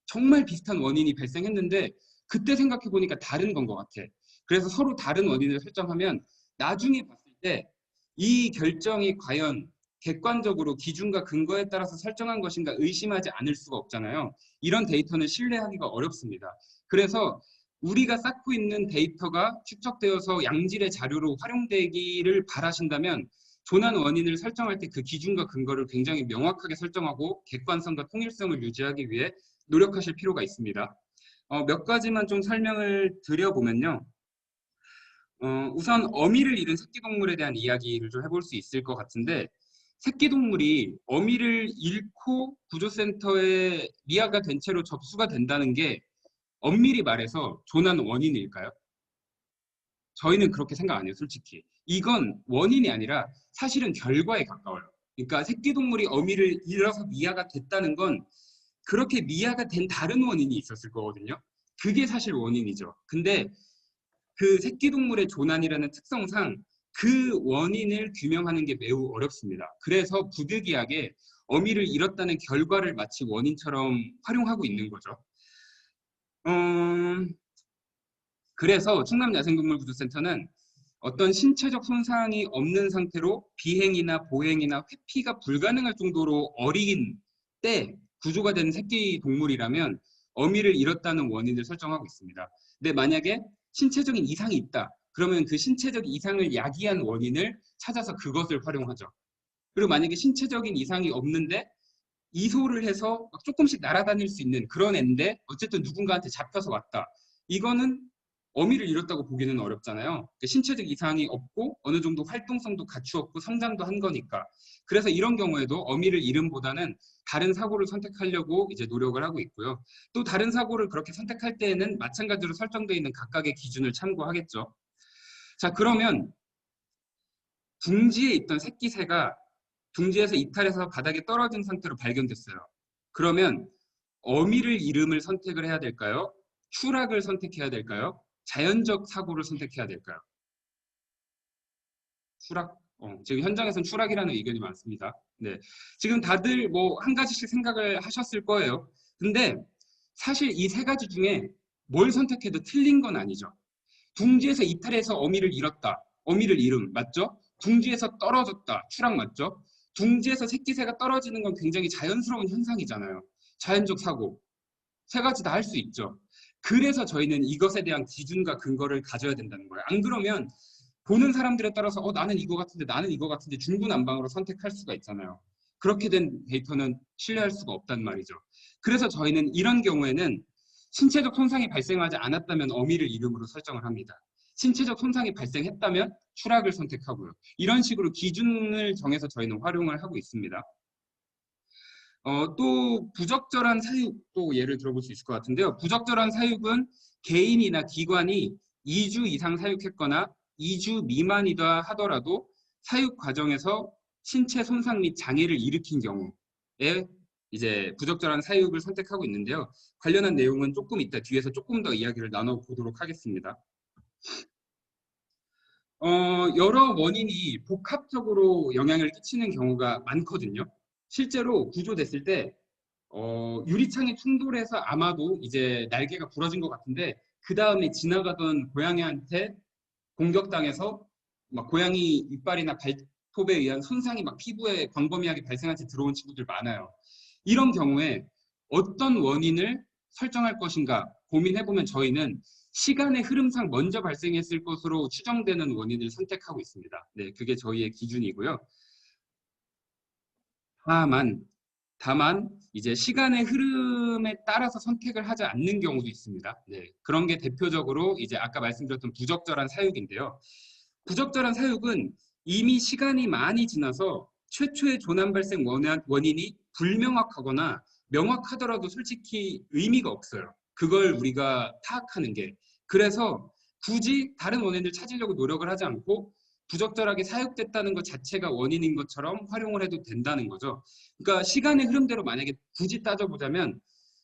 정말 비슷한 원인이 발생했는데 그때 생각해 보니까 다른 건 것 같아. 그래서 서로 다른 원인을 설정하면 나중에 봤을 때 이 결정이 과연 객관적으로 기준과 근거에 따라서 설정한 것인가 의심하지 않을 수가 없잖아요. 이런 데이터는 신뢰하기가 어렵습니다. 그래서 우리가 쌓고 있는 데이터가 축적되어서 양질의 자료로 활용되기를 바라신다면 조난 원인을 설정할 때 그 기준과 근거를 굉장히 명확하게 설정하고 객관성과 통일성을 유지하기 위해 노력하실 필요가 있습니다. 몇 가지만 좀 설명을 드려보면요. 우선 어미를 잃은 새끼동물에 대한 이야기를 좀 해볼 수 있을 것 같은데 새끼동물이 어미를 잃고 구조센터에 미아가 된 채로 접수가 된다는 게 엄밀히 말해서 조난 원인일까요? 저희는 그렇게 생각 안 해요, 솔직히. 이건 원인이 아니라 사실은 결과에 가까워요. 그러니까 새끼동물이 어미를 잃어서 미아가 됐다는 건 그렇게 미아가 된 다른 원인이 있었을 거거든요. 그게 사실 원인이죠. 근데 그 새끼동물의 조난이라는 특성상 그 원인을 규명하는 게 매우 어렵습니다. 그래서 부득이하게 어미를 잃었다는 결과를 마치 원인처럼 활용하고 있는 거죠. 그래서 충남야생동물구조센터는 어떤 신체적 손상이 없는 상태로 비행이나 보행이나 회피가 불가능할 정도로 어린 때 구조가 된 새끼 동물이라면 어미를 잃었다는 원인을 설정하고 있습니다. 근데 만약에 신체적인 이상이 있다. 그러면 그 신체적 이상을 야기한 원인을 찾아서 그것을 활용하죠. 그리고 만약에 신체적인 이상이 없는데 이소를 해서 조금씩 날아다닐 수 있는 그런 애인데 어쨌든 누군가한테 잡혀서 왔다. 이거는 어미를 잃었다고 보기는 어렵잖아요. 그러니까 신체적 이상이 없고 어느 정도 활동성도 갖추었고 성장도 한 거니까. 그래서 이런 경우에도 어미를 잃음보다는 다른 사고를 선택하려고 이제 노력을 하고 있고요. 또 다른 사고를 그렇게 선택할 때에는 마찬가지로 설정되어 있는 각각의 기준을 참고하겠죠. 자, 그러면 둥지에 있던 새끼 새가 둥지에서 이탈해서 바닥에 떨어진 상태로 발견됐어요. 그러면 어미를 잃음을 선택을 해야 될까요? 추락을 선택해야 될까요? 자연적 사고를 선택해야 될까요? 추락. 지금 현장에서는 추락이라는 의견이 많습니다. 네, 지금 다들 뭐 한 가지씩 생각을 하셨을 거예요. 근데 사실 이 세 가지 중에 뭘 선택해도 틀린 건 아니죠. 둥지에서 이탈해서 어미를 잃었다. 어미를 잃음 맞죠? 둥지에서 떨어졌다. 추락 맞죠? 둥지에서 새끼새가 떨어지는 건 굉장히 자연스러운 현상이잖아요. 자연적 사고. 세 가지 다 할 수 있죠. 그래서 저희는 이것에 대한 기준과 근거를 가져야 된다는 거예요. 안 그러면 보는 사람들에 따라서 나는 이거 같은데 나는 이거 같은데 중구난방으로 선택할 수가 있잖아요. 그렇게 된 데이터는 신뢰할 수가 없단 말이죠. 그래서 저희는 이런 경우에는 신체적 손상이 발생하지 않았다면 어미를 이름으로 설정을 합니다. 신체적 손상이 발생했다면 추락을 선택하고요. 이런 식으로 기준을 정해서 저희는 활용을 하고 있습니다. 또 부적절한 사육도 예를 들어볼 수 있을 것 같은데요. 부적절한 사육은 개인이나 기관이 2주 이상 사육했거나 2주 미만이다 하더라도 사육 과정에서 신체 손상 및 장애를 일으킨 경우에 이제 부적절한 사육을 선택하고 있는데요. 관련한 내용은 조금 이따 뒤에서 조금 더 이야기를 나눠보도록 하겠습니다. 여러 원인이 복합적으로 영향을 끼치는 경우가 많거든요. 실제로 구조됐을 때 유리창에 충돌해서 아마도 이제 날개가 부러진 것 같은데 그 다음에 지나가던 고양이한테 공격당해서 막 고양이 이빨이나 발톱에 의한 손상이 막 피부에 광범위하게 발생한 채 들어온 친구들 많아요. 이런 경우에 어떤 원인을 설정할 것인가 고민해보면 저희는 시간의 흐름상 먼저 발생했을 것으로 추정되는 원인을 선택하고 있습니다. 네, 그게 저희의 기준이고요. 다만 이제 시간의 흐름에 따라서 선택을 하지 않는 경우도 있습니다. 네, 그런 게 대표적으로 이제 아까 말씀드렸던 부적절한 사육인데요. 부적절한 사육은 이미 시간이 많이 지나서 최초의 조난 발생 원인이 불명확하거나 명확하더라도 솔직히 의미가 없어요. 그걸 우리가 파악하는 게. 그래서 굳이 다른 원인을 찾으려고 노력을 하지 않고 부적절하게 사육됐다는 것 자체가 원인인 것처럼 활용을 해도 된다는 거죠. 그러니까 시간의 흐름대로 만약에 굳이 따져보자면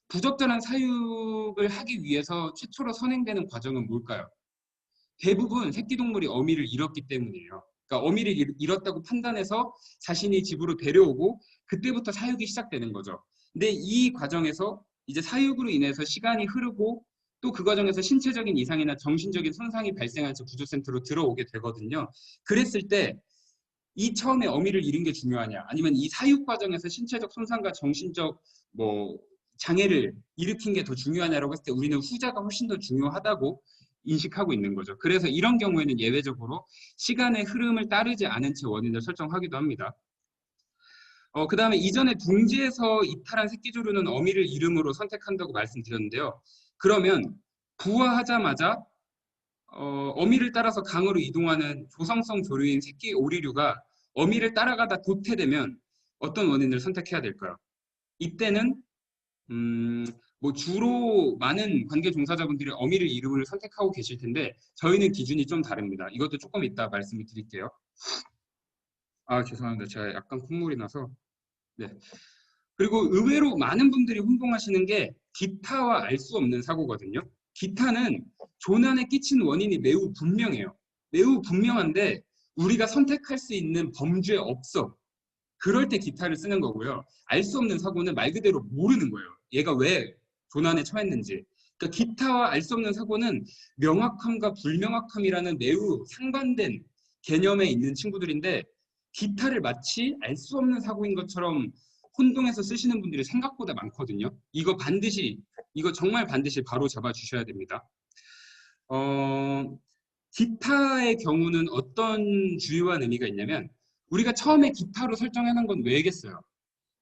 부적절한 사육을 하기 위해서 최초로 선행되는 과정은 뭘까요? 대부분 새끼동물이 어미를 잃었기 때문이에요. 그러니까 어미를 잃었다고 판단해서 자신이 집으로 데려오고 그때부터 사육이 시작되는 거죠. 근데 이 과정에서 이제 사육으로 인해서 시간이 흐르고 또 그 과정에서 신체적인 이상이나 정신적인 손상이 발생한 채 구조센터로 들어오게 되거든요. 그랬을 때 이 처음에 어미를 잃은 게 중요하냐 아니면 이 사육 과정에서 신체적 손상과 정신적 뭐 장애를 일으킨 게 더 중요하냐라고 했을 때 우리는 후자가 훨씬 더 중요하다고 인식하고 있는 거죠. 그래서 이런 경우에는 예외적으로 시간의 흐름을 따르지 않은 채 원인을 설정하기도 합니다. 그 다음에 이전에 둥지에서 이탈한 새끼조류는 어미를 이름으로 선택한다고 말씀드렸는데요. 그러면 부화하자마자 어미를 따라서 강으로 이동하는 조성성 조류인 새끼 오리류가 어미를 따라가다 도태되면 어떤 원인을 선택해야 될까요? 이때는 뭐 주로 많은 관계 종사자분들이 어미를 이름을 선택하고 계실 텐데 저희는 기준이 좀 다릅니다. 이것도 조금 이따 말씀을 드릴게요. 아, 죄송합니다. 제가 약간 콧물이 나서. 네. 그리고 의외로 많은 분들이 혼동하시는 게 기타와 알 수 없는 사고거든요. 기타는 조난에 끼친 원인이 매우 분명해요. 매우 분명한데 우리가 선택할 수 있는 범주에 없어. 그럴 때 기타를 쓰는 거고요. 알 수 없는 사고는 말 그대로 모르는 거예요. 얘가 왜 조난에 처했는지. 그러니까 기타와 알 수 없는 사고는 명확함과 불명확함이라는 매우 상반된 개념에 있는 친구들인데 기타를 마치 알 수 없는 사고인 것처럼 혼동해서 쓰시는 분들이 생각보다 많거든요. 이거 정말 반드시 바로 잡아 주셔야 됩니다. 기타의 경우는 어떤 주요한 의미가 있냐면 우리가 처음에 기타로 설정해놓은 건 왜겠어요?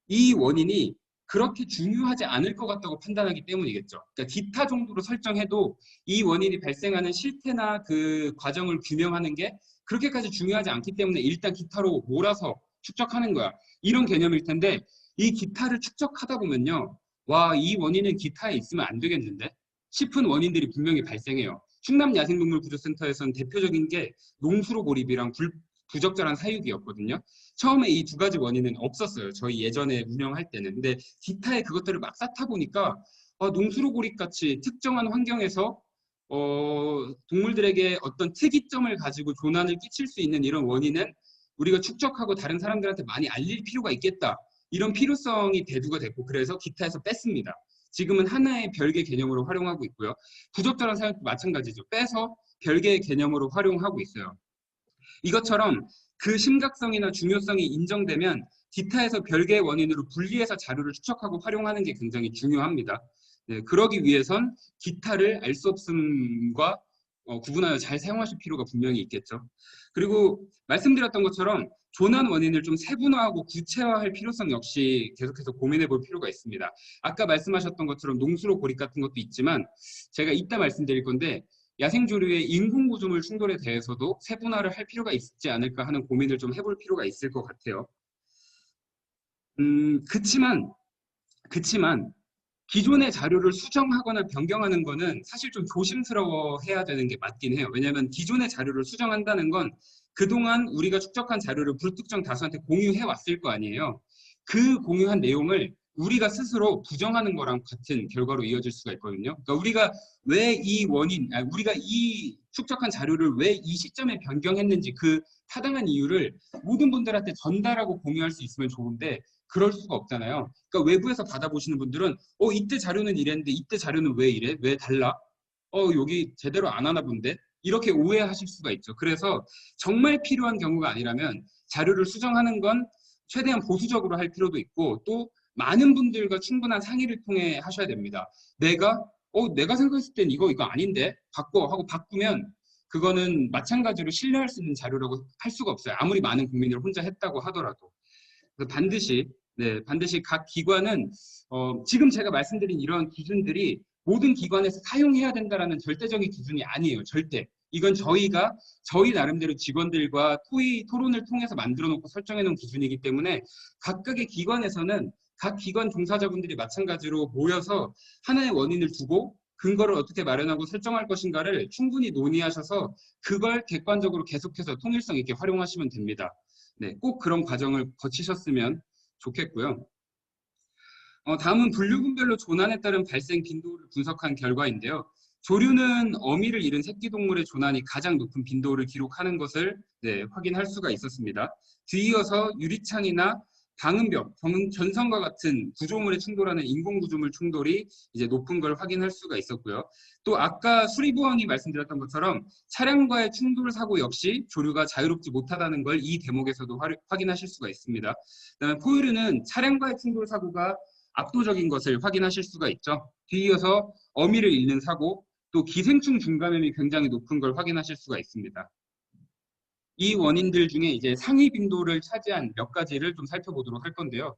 이 원인이 그렇게 중요하지 않을 것 같다고 판단하기 때문이겠죠. 그러니까 기타 정도로 설정해도 이 원인이 발생하는 실태나 그 과정을 규명하는 게 그렇게까지 중요하지 않기 때문에 일단 기타로 몰아서 추적하는 거야. 이런 개념일 텐데 이 기타를 추적하다 보면요. 와, 이 원인은 기타에 있으면 안 되겠는데? 싶은 원인들이 분명히 발생해요. 충남 야생동물구조센터에서는 대표적인 게 농수로 고립이랑 부적절한 사육이었거든요. 처음에 이 두 가지 원인은 없었어요. 저희 예전에 운영할 때는. 근데 기타에 그것들을 막 쌓다 보니까 농수로 고립같이 특정한 환경에서 동물들에게 어떤 특이점을 가지고 조난을 끼칠 수 있는 이런 원인은 우리가 축적하고 다른 사람들한테 많이 알릴 필요가 있겠다. 이런 필요성이 대두가 됐고 그래서 기타에서 뺐습니다. 지금은 하나의 별개 개념으로 활용하고 있고요. 부적절한 사육도 마찬가지죠. 빼서 별개의 개념으로 활용하고 있어요. 이것처럼 그 심각성이나 중요성이 인정되면 기타에서 별개의 원인으로 분리해서 자료를 추적하고 활용하는 게 굉장히 중요합니다. 네, 그러기 위해선 기타를 알 수 없음과 구분하여 잘 사용하실 필요가 분명히 있겠죠. 그리고 말씀드렸던 것처럼 조난 원인을 좀 세분화하고 구체화할 필요성 역시 계속해서 고민해 볼 필요가 있습니다. 아까 말씀하셨던 것처럼 농수로 고립 같은 것도 있지만 제가 이따 말씀드릴 건데 야생조류의 인공구조물 충돌에 대해서도 세분화를 할 필요가 있지 않을까 하는 고민을 좀 해볼 필요가 있을 것 같아요. 그치만 기존의 자료를 수정하거나 변경하는 거는 사실 좀 조심스러워 해야 되는 게 맞긴 해요. 왜냐하면 기존의 자료를 수정한다는 건 그동안 우리가 축적한 자료를 불특정 다수한테 공유해 왔을 거 아니에요. 그 공유한 내용을 우리가 스스로 부정하는 거랑 같은 결과로 이어질 수가 있거든요. 그러니까 우리가 왜 이 우리가 이 축적한 자료를 왜 이 시점에 변경했는지 그 타당한 이유를 모든 분들한테 전달하고 공유할 수 있으면 좋은데 그럴 수가 없잖아요. 그러니까 외부에서 받아보시는 분들은 이때 자료는 이랬는데 이때 자료는 왜 이래? 왜 달라? 여기 제대로 안 하나 본데? 이렇게 오해하실 수가 있죠. 그래서 정말 필요한 경우가 아니라면 자료를 수정하는 건 최대한 보수적으로 할 필요도 있고 또 많은 분들과 충분한 상의를 통해 하셔야 됩니다. 내가 생각했을 땐 이거 아닌데 바꿔 하고 바꾸면 그거는 마찬가지로 신뢰할 수 있는 자료라고 할 수가 없어요. 아무리 많은 국민을 혼자 했다고 하더라도. 그래서 반드시 각 기관은 지금 제가 말씀드린 이런 기준들이 모든 기관에서 사용해야 된다라는 절대적인 기준이 아니에요. 절대. 이건 저희 나름대로 직원들과 토론을 통해서 만들어 놓고 설정해 놓은 기준이기 때문에 각각의 기관에서는 각 기관 종사자분들이 마찬가지로 모여서 하나의 원인을 두고 근거를 어떻게 마련하고 설정할 것인가를 충분히 논의하셔서 그걸 객관적으로 계속해서 통일성 있게 활용하시면 됩니다. 네, 꼭 그런 과정을 거치셨으면 좋겠고요. 다음은 분류군별로 조난에 따른 발생 빈도를 분석한 결과인데요. 조류는 어미를 잃은 새끼동물의 조난이 가장 높은 빈도를 기록하는 것을 확인할 수가 있었습니다. 뒤이어서 유리창이나 방음벽, 전선과 같은 구조물에 충돌하는 인공구조물 충돌이 이제 높은 걸 확인할 수가 있었고요. 또 아까 수리부원이 말씀드렸던 것처럼 차량과의 충돌 사고 역시 조류가 자유롭지 못하다는 걸 이 대목에서도 확인하실 수가 있습니다. 그다음에 포유류는 차량과의 충돌 사고가 압도적인 것을 확인하실 수가 있죠. 뒤이어서 어미를 잃는 사고, 또 기생충 중감염이 굉장히 높은 걸 확인하실 수가 있습니다. 이 원인들 중에 이제 상위 빈도를 차지한 몇 가지를 좀 살펴보도록 할 건데요.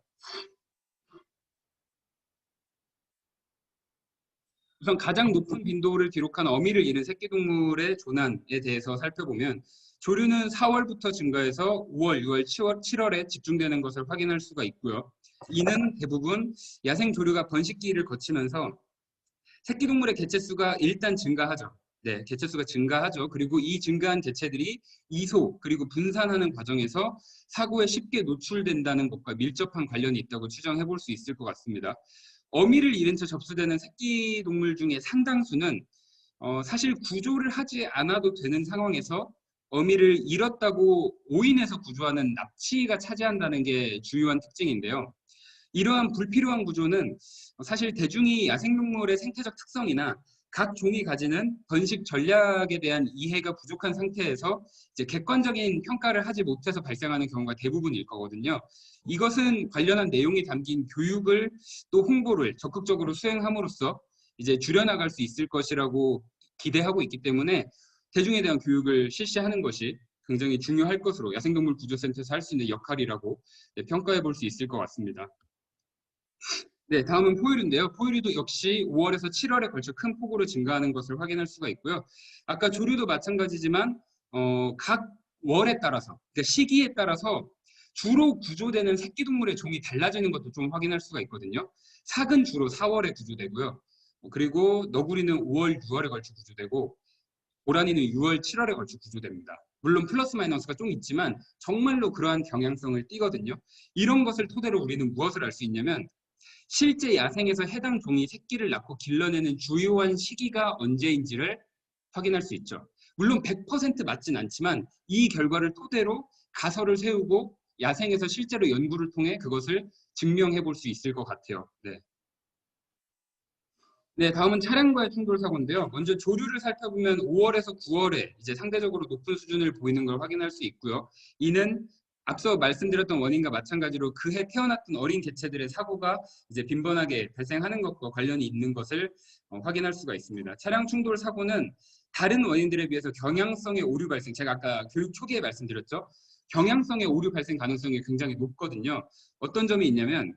우선 가장 높은 빈도를 기록한 어미를 잃은 새끼동물의 조난에 대해서 살펴보면 조류는 4월부터 증가해서 5월, 6월, 7월에 집중되는 것을 확인할 수가 있고요. 이는 대부분 야생 조류가 번식기를 거치면서 새끼동물의 개체수가 일단 증가하죠. 네, 개체수가 증가하죠. 그리고 이 증가한 개체들이 이소 그리고 분산하는 과정에서 사고에 쉽게 노출된다는 것과 밀접한 관련이 있다고 추정해 볼 수 있을 것 같습니다. 어미를 잃은 채 접수되는 새끼동물 중에 상당수는 사실 구조를 하지 않아도 되는 상황에서 어미를 잃었다고 오인해서 구조하는 납치가 차지한다는 게 주요한 특징인데요. 이러한 불필요한 구조는 사실 대중이 야생동물의 생태적 특성이나 각 종이 가지는 번식 전략에 대한 이해가 부족한 상태에서 이제 객관적인 평가를 하지 못해서 발생하는 경우가 대부분일 거거든요. 이것은 관련한 내용이 담긴 교육을 또 홍보를 적극적으로 수행함으로써 이제 줄여나갈 수 있을 것이라고 기대하고 있기 때문에 대중에 대한 교육을 실시하는 것이 굉장히 중요할 것으로 야생동물 구조센터에서 할 수 있는 역할이라고 평가해 볼 수 있을 것 같습니다. 네, 다음은 포유류인데요. 포유류도 역시 5월에서 7월에 걸쳐 큰 폭으로 증가하는 것을 확인할 수가 있고요. 아까 조류도 마찬가지지만 각 월에 따라서, 그러니까 시기에 따라서 주로 구조되는 새끼동물의 종이 달라지는 것도 좀 확인할 수가 있거든요. 삭은 주로 4월에 구조되고요. 그리고 너구리는 5월, 6월에 걸쳐 구조되고 고라니는 6월, 7월에 걸쳐 구조됩니다. 물론 플러스 마이너스가 좀 있지만 정말로 그러한 경향성을 띠거든요. 이런 것을 토대로 우리는 무엇을 알 수 있냐면 실제 야생에서 해당 종이 새끼를 낳고 길러내는 주요한 시기가 언제인지를 확인할 수 있죠. 물론 100% 맞진 않지만 이 결과를 토대로 가설을 세우고 야생에서 실제로 연구를 통해 그것을 증명해 볼 수 있을 것 같아요. 네, 다음은 차량과의 충돌 사고인데요. 먼저 조류를 살펴보면 5월에서 9월에 이제 상대적으로 높은 수준을 보이는 걸 확인할 수 있고요. 이는 앞서 말씀드렸던 원인과 마찬가지로 그해 태어났던 어린 개체들의 사고가 이제 빈번하게 발생하는 것과 관련이 있는 것을 확인할 수가 있습니다. 차량 충돌 사고는 다른 원인들에 비해서 경향성의 오류 발생, 제가 아까 교육 초기에 말씀드렸죠. 경향성의 오류 발생 가능성이 굉장히 높거든요. 어떤 점이 있냐면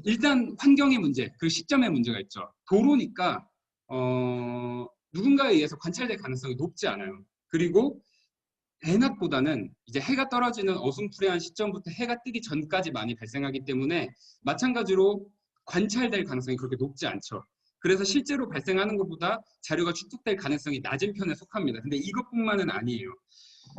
일단 환경의 문제, 그 시점의 문제가 있죠. 도로니까 누군가에 의해서 관찰될 가능성이 높지 않아요. 그리고 대낮보다는 이제 해가 떨어지는 어슴푸레한 시점부터 해가 뜨기 전까지 많이 발생하기 때문에 마찬가지로 관찰될 가능성이 그렇게 높지 않죠. 그래서 실제로 발생하는 것보다 자료가 축적될 가능성이 낮은 편에 속합니다. 근데 이것뿐만은 아니에요.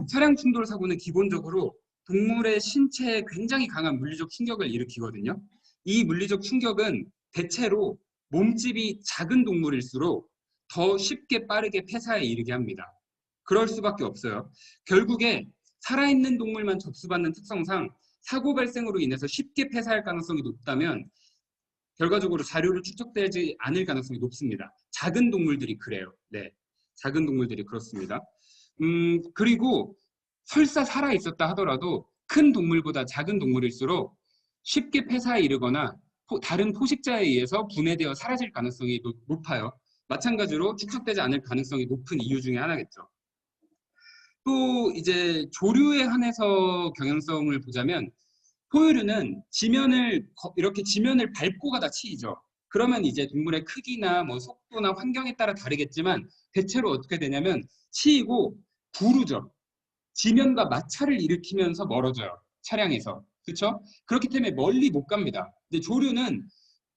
차량 충돌 사고는 기본적으로 동물의 신체에 굉장히 강한 물리적 충격을 일으키거든요. 이 물리적 충격은 대체로 몸집이 작은 동물일수록 더 쉽게 빠르게 폐사에 이르게 합니다. 그럴 수밖에 없어요. 결국에 살아있는 동물만 접수받는 특성상 사고 발생으로 인해서 쉽게 폐사할 가능성이 높다면 결과적으로 자료를 축적되지 않을 가능성이 높습니다. 작은 동물들이 그래요. 네, 작은 동물들이 그렇습니다. 그리고 설사 살아 있었다 하더라도 큰 동물보다 작은 동물일수록 쉽게 폐사에 이르거나 다른 포식자에 의해서 분해되어 사라질 가능성이 높아요. 마찬가지로 축적되지 않을 가능성이 높은 이유 중에 하나겠죠. 또 이제 조류에 한해서 경향성을 보자면 포유류는 이렇게 지면을 밟고 가다 치이죠. 그러면 이제 동물의 크기나 뭐 속도나 환경에 따라 다르겠지만 대체로 어떻게 되냐면 치이고 구르죠. 지면과 마찰을 일으키면서 멀어져요. 차량에서. 그렇죠? 그렇기 때문에 멀리 못 갑니다. 근데 조류는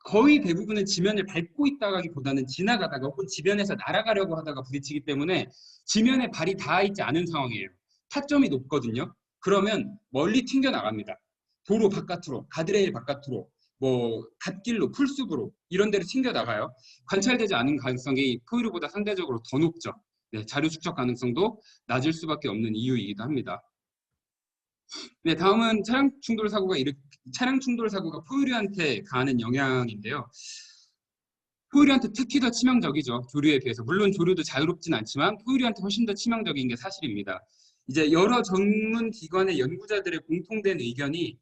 거의 대부분은 지면을 밟고 있다기보다는 지나가다가 혹은 지면에서 날아가려고 하다가 부딪히기 때문에 지면에 발이 닿아 있지 않은 상황이에요. 타점이 높거든요. 그러면 멀리 튕겨 나갑니다. 도로 바깥으로, 가드레일 바깥으로, 뭐 갓길로, 풀숲으로 이런 데로 튕겨 나가요. 관찰되지 않은 가능성이 포유류보다 상대적으로 더 높죠. 네, 자료 축적 가능성도 낮을 수밖에 없는 이유이기도 합니다. 네, 다음은 차량 충돌 사고가 포유류한테 가하는 영향인데요. 포유류한테 특히 더 치명적이죠. 조류에 비해서. 물론 조류도 자유롭진 않지만 포유류한테 훨씬 더 치명적인 게 사실입니다. 이제 여러 전문 기관의 연구자들의 공통된 의견이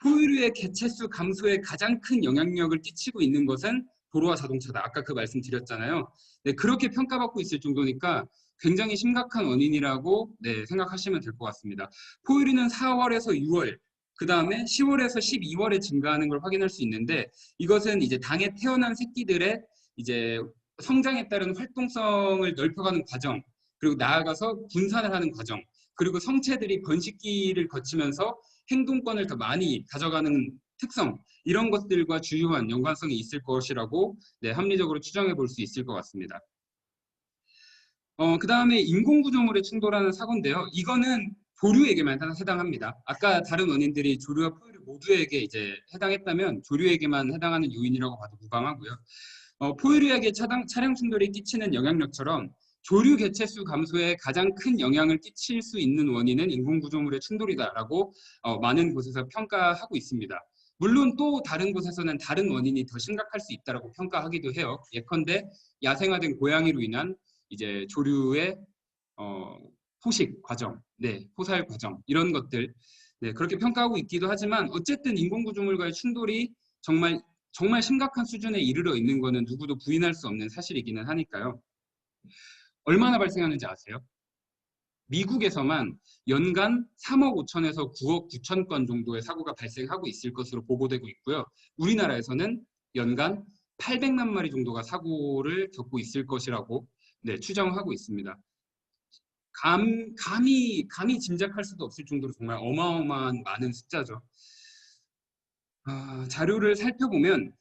포유류의 개체수 감소에 가장 큰 영향력을 끼치고 있는 것은 도로와 자동차다. 아까 그 말씀 드렸잖아요. 네, 그렇게 평가받고 있을 정도니까 굉장히 심각한 원인이라고 네, 생각하시면 될 것 같습니다. 포유류는 4월에서 6월, 그 다음에 10월에서 12월에 증가하는 걸 확인할 수 있는데 이것은 이제 당에 태어난 새끼들의 이제 성장에 따른 활동성을 넓혀가는 과정, 그리고 나아가서 분산을 하는 과정, 그리고 성체들이 번식기를 거치면서 행동권을 더 많이 가져가는 특성, 이런 것들과 주요한 연관성이 있을 것이라고 네, 합리적으로 추정해 볼 수 있을 것 같습니다. 그 다음에 인공구조물에 충돌하는 사고인데요. 이거는 조류에게만 해당합니다. 아까 다른 원인들이 조류와 포유류 모두에게 이제 해당했다면 조류에게만 해당하는 요인이라고 봐도 무방하고요. 포유류에게 차량 충돌이 끼치는 영향력처럼 조류 개체수 감소에 가장 큰 영향을 끼칠 수 있는 원인은 인공구조물의 충돌이다라고 많은 곳에서 평가하고 있습니다. 물론 또 다른 곳에서는 다른 원인이 더 심각할 수 있다라고 평가하기도 해요. 예컨대 야생화된 고양이로 인한 이제 조류의 포식 과정, 네, 포살 과정 이런 것들 네, 그렇게 평가하고 있기도 하지만 어쨌든 인공구조물과의 충돌이 정말 심각한 수준에 이르러 있는 것은 누구도 부인할 수 없는 사실이기는 하니까요. 얼마나 발생하는지 아세요? 미국에서만 연간 3억 5천에서 9억 9천 건 정도의 사고가 발생하고 있을 것으로 보고되고 있고요. 우리나라에서는 연간 800만 마리 정도가 사고를 겪고 있을 것이라고 네, 추정하고 있습니다. 감히 짐작할 수도 없을 정도로 정말 어마어마한 많은 숫자죠. 자료를 살펴보면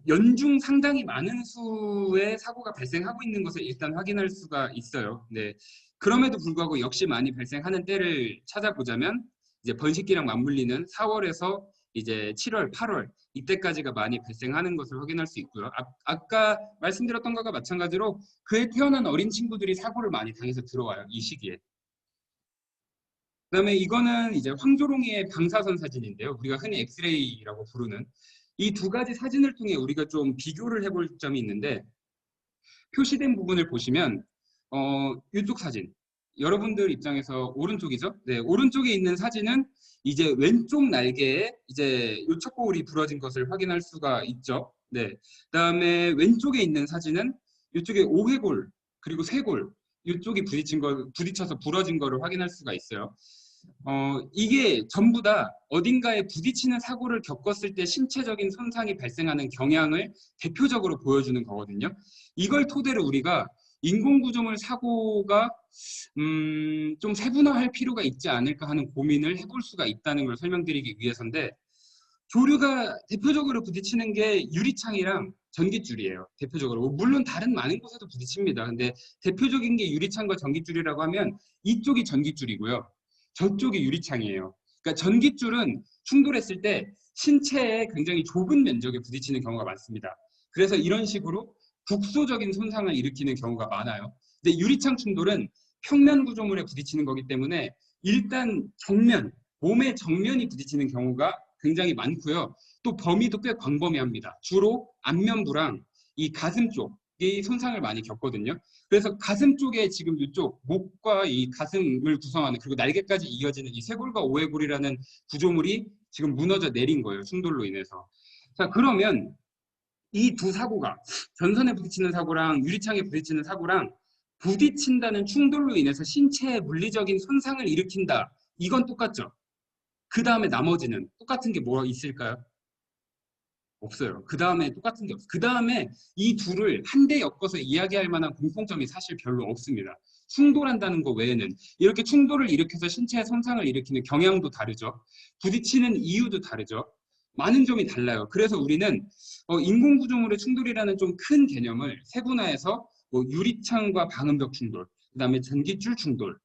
연중 상당히 많은 수의 사고가 발생하고 있는 것을 일단 확인할 수가 있어요. 네. 그럼에도 불구하고 역시 많이 발생하는 때를 찾아보자면 이제 번식기랑 맞물리는 4월에서 이제 7월, 8월 이때까지가 많이 발생하는 것을 확인할 수 있고요. 아까 말씀드렸던 것과 마찬가지로 그에 태어난 어린 친구들이 사고를 많이 당해서 들어와요. 이 시기에. 그다음에 이거는 이제 황조롱이의 방사선 사진인데요. 우리가 흔히 엑스레이라고 부르는 이 두 가지 사진을 통해 우리가 좀 비교를 해볼 점이 있는데 표시된 부분을 보시면 이쪽 사진 여러분들 입장에서 오른쪽이죠? 네, 오른쪽에 있는 사진은 이제 왼쪽 날개에 이제 요척골이 부러진 것을 확인할 수가 있죠. 네, 그다음에 왼쪽에 있는 사진은 이쪽에 오회골 그리고 쇄골 이쪽이 부딪혀서 부러진 거를 확인할 수가 있어요. 이게 전부 다 어딘가에 부딪히는 사고를 겪었을 때 신체적인 손상이 발생하는 경향을 대표적으로 보여주는 거거든요. 이걸 토대로 우리가 인공구조물 사고가 좀 세분화할 필요가 있지 않을까 하는 고민을 해볼 수가 있다는 걸 설명드리기 위해서인데, 조류가 대표적으로 부딪히는 게 유리창이랑 전깃줄이에요. 대표적으로. 물론 다른 많은 곳에도 부딪힙니다. 근데 대표적인 게 유리창과 전깃줄이라고 하면 이쪽이 전깃줄이고요. 저쪽이 유리창이에요. 그러니까 전깃줄은 충돌했을 때 신체에 굉장히 좁은 면적에 부딪히는 경우가 많습니다. 그래서 이런 식으로 국소적인 손상을 일으키는 경우가 많아요. 근데 유리창 충돌은 평면 구조물에 부딪히는 거기 때문에 일단 정면, 몸의 정면이 부딪히는 경우가 굉장히 많고요. 또 범위도 꽤 광범위합니다. 주로 안면부랑 이 가슴 쪽이 손상을 많이 겪거든요. 그래서 가슴 쪽에 지금 이쪽 목과 이 가슴을 구성하는, 그리고 날개까지 이어지는 이 쇄골과 오해골이라는 구조물이 지금 무너져 내린 거예요. 충돌로 인해서. 자, 그러면 이 두 사고가, 전선에 부딪히는 사고랑 유리창에 부딪히는 사고랑 부딪힌다는 충돌로 인해서 신체에 물리적인 손상을 일으킨다. 이건 똑같죠. 그 다음에 나머지는 똑같은 게 뭐가 있을까요? 없어요. 그 다음에 똑같은 게 없어요. 그 다음에 이 둘을 한데 엮어서 이야기할 만한 공통점이 사실 별로 없습니다. 충돌한다는 거 외에는 이렇게 충돌을 일으켜서 신체에 손상을 일으키는 경향도 다르죠. 부딪히는 이유도 다르죠. 많은 점이 달라요. 그래서 우리는 인공구조물의 충돌이라는 좀 큰 개념을 세분화해서 뭐 유리창과 방음벽 충돌, 그다음에 전기줄 충돌,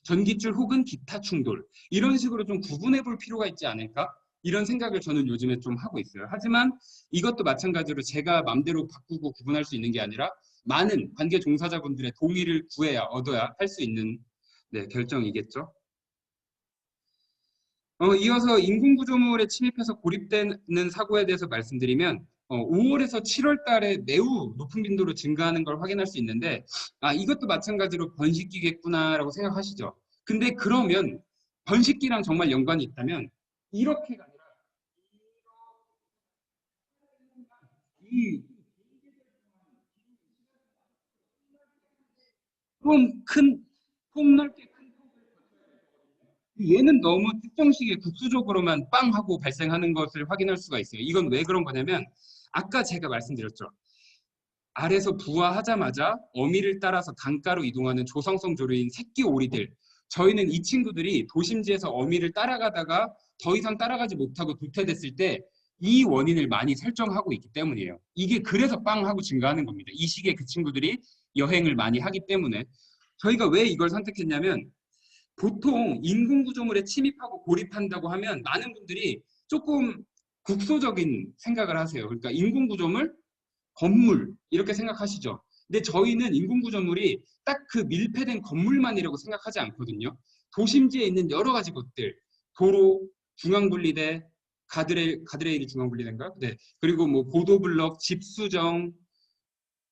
전기줄 혹은 기타 충돌, 이런 식으로 좀 구분해 볼 필요가 있지 않을까? 이런 생각을 저는 요즘에 좀 하고 있어요. 하지만 이것도 마찬가지로 제가 마음대로 바꾸고 구분할 수 있는 게 아니라 많은 관계 종사자분들의 동의를 구해야 얻어야 할 수 있는, 네, 결정이겠죠. 이어서 인공구조물에 침입해서 고립되는 사고에 대해서 말씀드리면 5월에서 7월 달에 매우 높은 빈도로 증가하는 걸 확인할 수 있는데, 이것도 마찬가지로 번식기겠구나라고 생각하시죠. 근데 그러면 번식기랑 정말 연관이 있다면 이렇게가 아니라 이 큰 폭넓게 큰, 얘는 너무 특정 시기에 국수적으로만 빵 하고 발생하는 것을 확인할 수가 있어요. 이건 왜 그런 거냐면 아까 제가 말씀드렸죠. 알에서 부화하자마자 어미를 따라서 강가로 이동하는 조성성 조류인 새끼 오리들. 저희는 이 친구들이 도심지에서 어미를 따라가다가 더 이상 따라가지 못하고 도태됐을 때 이 원인을 많이 설정하고 있기 때문이에요. 이게 그래서 빵 하고 증가하는 겁니다. 이 시기에 그 친구들이 여행을 많이 하기 때문에. 저희가 왜 이걸 선택했냐면, 보통 인공구조물에 침입하고 고립한다고 하면 많은 분들이 조금 국소적인 생각을 하세요. 그러니까 인공구조물, 건물 이렇게 생각하시죠. 근데 저희는 인공구조물이 딱 그 밀폐된 건물만이라고 생각하지 않거든요. 도심지에 있는 여러 가지 것들, 도로, 중앙분리대, 가드레일이 중앙분리대인가? 네. 그리고 뭐 보도블럭, 집수정,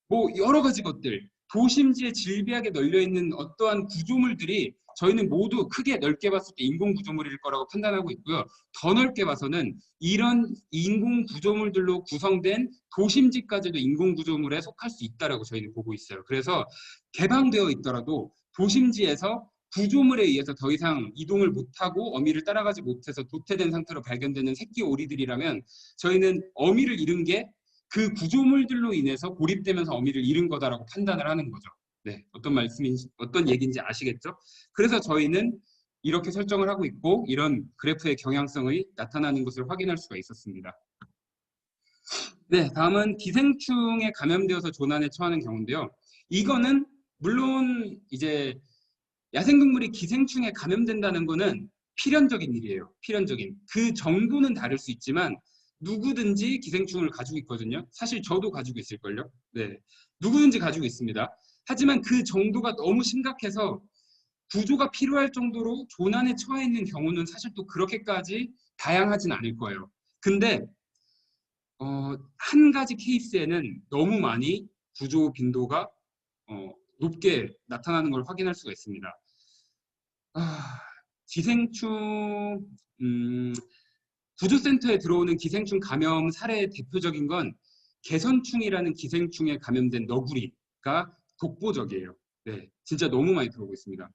뭐 여러 가지 것들, 도심지에 질비하게 널려 있는 어떠한 구조물들이 저희는 모두 크게 넓게 봤을 때 인공 구조물일 거라고 판단하고 있고요. 더 넓게 봐서는 이런 인공 구조물들로 구성된 도심지까지도 인공 구조물에 속할 수 있다라고 저희는 보고 있어요. 그래서 개방되어 있더라도 도심지에서 구조물에 의해서 더 이상 이동을 못하고 어미를 따라가지 못해서 도태된 상태로 발견되는 새끼 오리들이라면 저희는 어미를 잃은 게 그 구조물들로 인해서 고립되면서 어미를 잃은 거다라고 판단을 하는 거죠. 네, 어떤 말씀인지, 어떤 얘기인지 아시겠죠? 그래서 저희는 이렇게 설정을 하고 있고 이런 그래프의 경향성이 나타나는 것을 확인할 수가 있었습니다. 네, 다음은 기생충에 감염되어서 조난에 처하는 경우인데요. 이거는 물론 이제 야생동물이 기생충에 감염된다는 거는 필연적인 일이에요. 필연적인. 그 정도는 다를 수 있지만 누구든지 기생충을 가지고 있거든요. 사실 저도 가지고 있을걸요. 네. 누구든지 가지고 있습니다. 하지만 그 정도가 너무 심각해서 구조가 필요할 정도로 조난에 처해 있는 경우는 사실 또 그렇게까지 다양하진 않을 거예요. 근데 한 가지 케이스에는 너무 많이 구조 빈도가 높게 나타나는 걸 확인할 수가 있습니다. 기생충, 구조센터에 들어오는 기생충 감염 사례의 대표적인 건 개선충이라는 기생충에 감염된 너구리가 독보적이에요. 네, 진짜 너무 많이 들어오고 있습니다.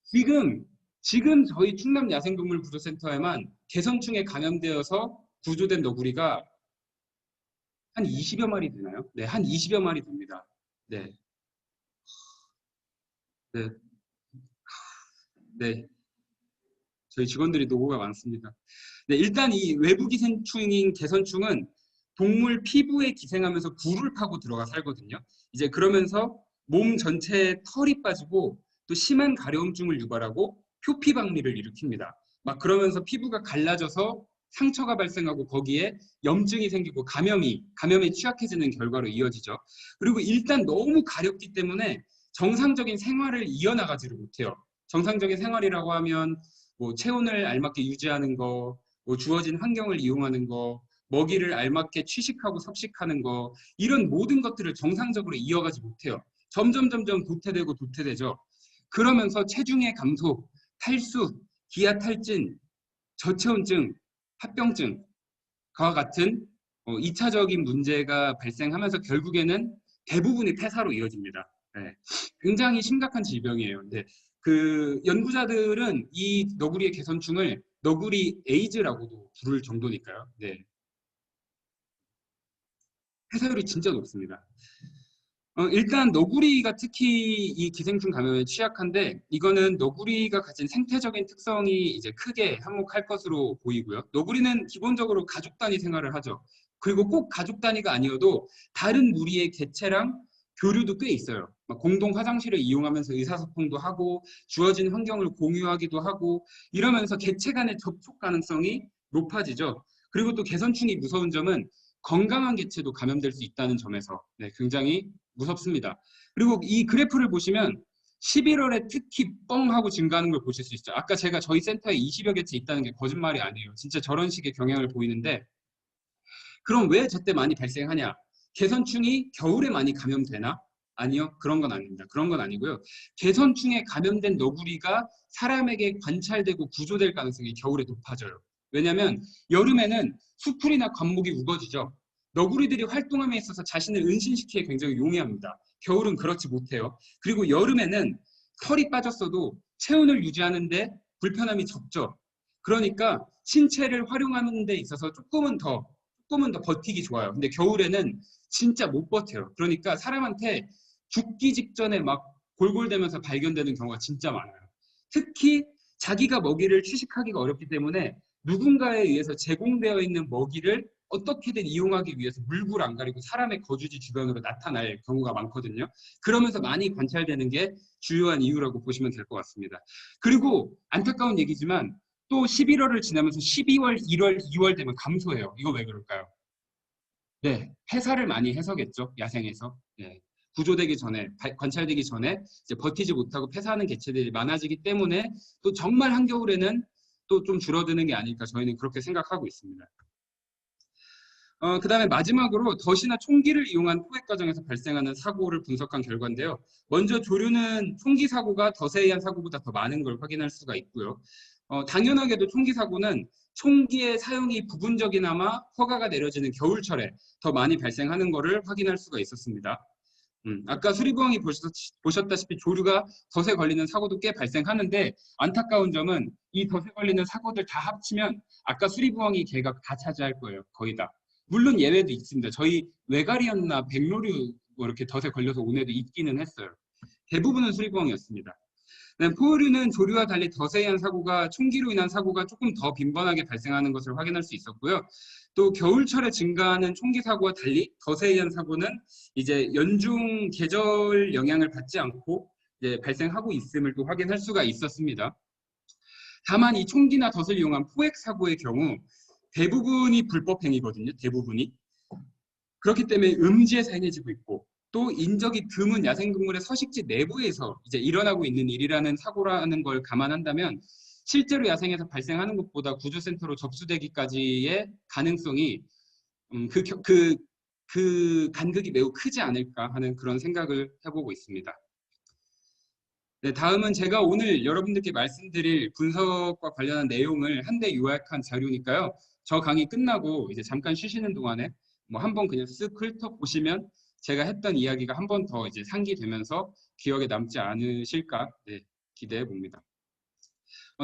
지금 지금 저희 충남 야생동물 구조센터에만 개선충에 감염되어서 구조된 너구리가 한 20여 마리 되나요? 네, 한 20여 마리 됩니다. 네, 네, 네. 저희 직원들이 노고가 많습니다. 네, 일단 이 외부 기생충인 개선충은 동물 피부에 기생하면서 불을 타고 들어가 살거든요. 이제 그러면서 몸 전체에 털이 빠지고 또 심한 가려움증을 유발하고 표피박리를 일으킵니다. 막 그러면서 피부가 갈라져서 상처가 발생하고 거기에 염증이 생기고 감염에 취약해지는 결과로 이어지죠. 그리고 일단 너무 가렵기 때문에 정상적인 생활을 이어나가지를 못해요. 정상적인 생활이라고 하면 뭐 체온을 알맞게 유지하는 거, 뭐 주어진 환경을 이용하는 거, 먹이를 알맞게 취식하고 섭식하는 거, 이런 모든 것들을 정상적으로 이어가지 못해요. 점점 도태되고 도태되죠. 그러면서 체중의 감소, 탈수, 기아 탈진, 저체온증, 합병증과 같은 2차적인 문제가 발생하면서 결국에는 대부분이 폐사로 이어집니다. 네. 굉장히 심각한 질병이에요. 네. 그 연구자들은 이 너구리의 개선충을 너구리 에이즈라고도 부를 정도니까요. 네. 폐사율이 진짜 높습니다. 일단 너구리가 특히 이 기생충 감염에 취약한데 이거는 너구리가 가진 생태적인 특성이 이제 크게 한몫할 것으로 보이고요. 너구리는 기본적으로 가족 단위 생활을 하죠. 그리고 꼭 가족 단위가 아니어도 다른 무리의 개체랑 교류도 꽤 있어요. 공동 화장실을 이용하면서 의사소통도 하고 주어진 환경을 공유하기도 하고 이러면서 개체 간의 접촉 가능성이 높아지죠. 그리고 또 개선충이 무서운 점은 건강한 개체도 감염될 수 있다는 점에서 네, 굉장히 무섭습니다. 그리고 이 그래프를 보시면 11월에 특히 뻥 하고 증가하는 걸 보실 수 있죠. 아까 제가 저희 센터에 20여 개체 있다는 게 거짓말이 아니에요. 진짜 저런 식의 경향을 보이는데 그럼 왜 저때 많이 발생하냐? 개선충이 겨울에 많이 감염되나? 아니요. 그런 건 아닙니다. 그런 건 아니고요. 개선충에 감염된 너구리가 사람에게 관찰되고 구조될 가능성이 겨울에 높아져요. 왜냐하면 여름에는 수풀이나 관목이 우거지죠. 너구리들이 활동함에 있어서 자신을 은신시키기에 굉장히 용이합니다. 겨울은 그렇지 못해요. 그리고 여름에는 털이 빠졌어도 체온을 유지하는데 불편함이 적죠. 그러니까 신체를 활용하는 데 있어서 조금은 더 버티기 좋아요. 근데 겨울에는 진짜 못 버텨요. 그러니까 사람한테 죽기 직전에 막 골골대면서 발견되는 경우가 진짜 많아요. 특히 자기가 먹이를 취식하기가 어렵기 때문에 누군가에 의해서 제공되어 있는 먹이를 어떻게든 이용하기 위해서 물불 안 가리고 사람의 거주지 주변으로 나타날 경우가 많거든요. 그러면서 많이 관찰되는 게 주요한 이유라고 보시면 될 것 같습니다. 그리고 안타까운 얘기지만 또 11월을 지나면서 12월, 1월, 2월 되면 감소해요. 이거 왜 그럴까요? 네, 해사를 많이 해서겠죠. 야생에서. 네. 구조되기 전에, 관찰되기 전에 이제 버티지 못하고 폐사하는 개체들이 많아지기 때문에 또 정말 한겨울에는 또 좀 줄어드는 게 아닐까 저희는 그렇게 생각하고 있습니다. 그다음에 마지막으로 덫이나 총기를 이용한 포획 과정에서 발생하는 사고를 분석한 결과인데요. 먼저 조류는 총기 사고가 덫에 의한 사고보다 더 많은 걸 확인할 수가 있고요. 당연하게도 총기 사고는 총기의 사용이 부분적이나마 허가가 내려지는 겨울철에 더 많이 발생하는 것을 확인할 수가 있었습니다. 아까 수리부엉이 보셨다시피 조류가 덫에 걸리는 사고도 꽤 발생하는데 안타까운 점은 이 덫에 걸리는 사고들 다 합치면 아까 수리부엉이 개가 다 차지할 거예요. 거의 다. 물론 예외도 있습니다. 저희 외가리언나 백로류 뭐 이렇게 덫에 걸려서 온 애도 있기는 했어요. 대부분은 수리부엉이었습니다. 포유류는 조류와 달리 덫에 의한 사고가 총기로 인한 사고가 조금 더 빈번하게 발생하는 것을 확인할 수 있었고요. 또 겨울철에 증가하는 총기 사고와 달리 덫에 의한 사고는 이제 연중 계절 영향을 받지 않고 이제 발생하고 있음을 또 확인할 수가 있었습니다. 다만 이 총기나 덫을 이용한 포획 사고의 경우 대부분이 불법 행위거든요. 대부분이. 그렇기 때문에 음지에서 행해지고 있고 또 인적이 드문 야생동물의 서식지 내부에서 이제 일어나고 있는 일이라는 사고라는 걸 감안한다면 실제로 야생에서 발생하는 것보다 구조센터로 접수되기까지의 가능성이 그 간극이 매우 크지 않을까 하는 그런 생각을 해보고 있습니다. 네, 다음은 제가 오늘 여러분들께 말씀드릴 분석과 관련한 내용을 한데 요약한 자료니까요. 저 강의 끝나고 이제 잠깐 쉬시는 동안에 뭐 한번 그냥 쓱 훑어보시면 제가 했던 이야기가 한 번 더 이제 상기되면서 기억에 남지 않으실까 네, 기대해 봅니다.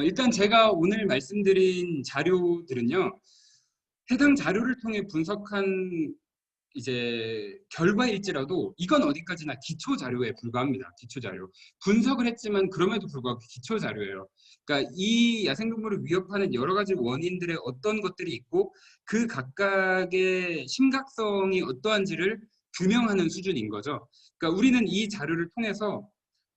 일단 제가 오늘 말씀드린 자료들은요, 해당 자료를 통해 분석한 이제 결과일지라도 이건 어디까지나 기초 자료에 불과합니다. 기초 자료. 분석을 했지만 그럼에도 불구하고 기초 자료예요. 그러니까 이 야생동물을 위협하는 여러 가지 원인들의 어떤 것들이 있고 그 각각의 심각성이 어떠한지를 규명하는 수준인 거죠. 그러니까 우리는 이 자료를 통해서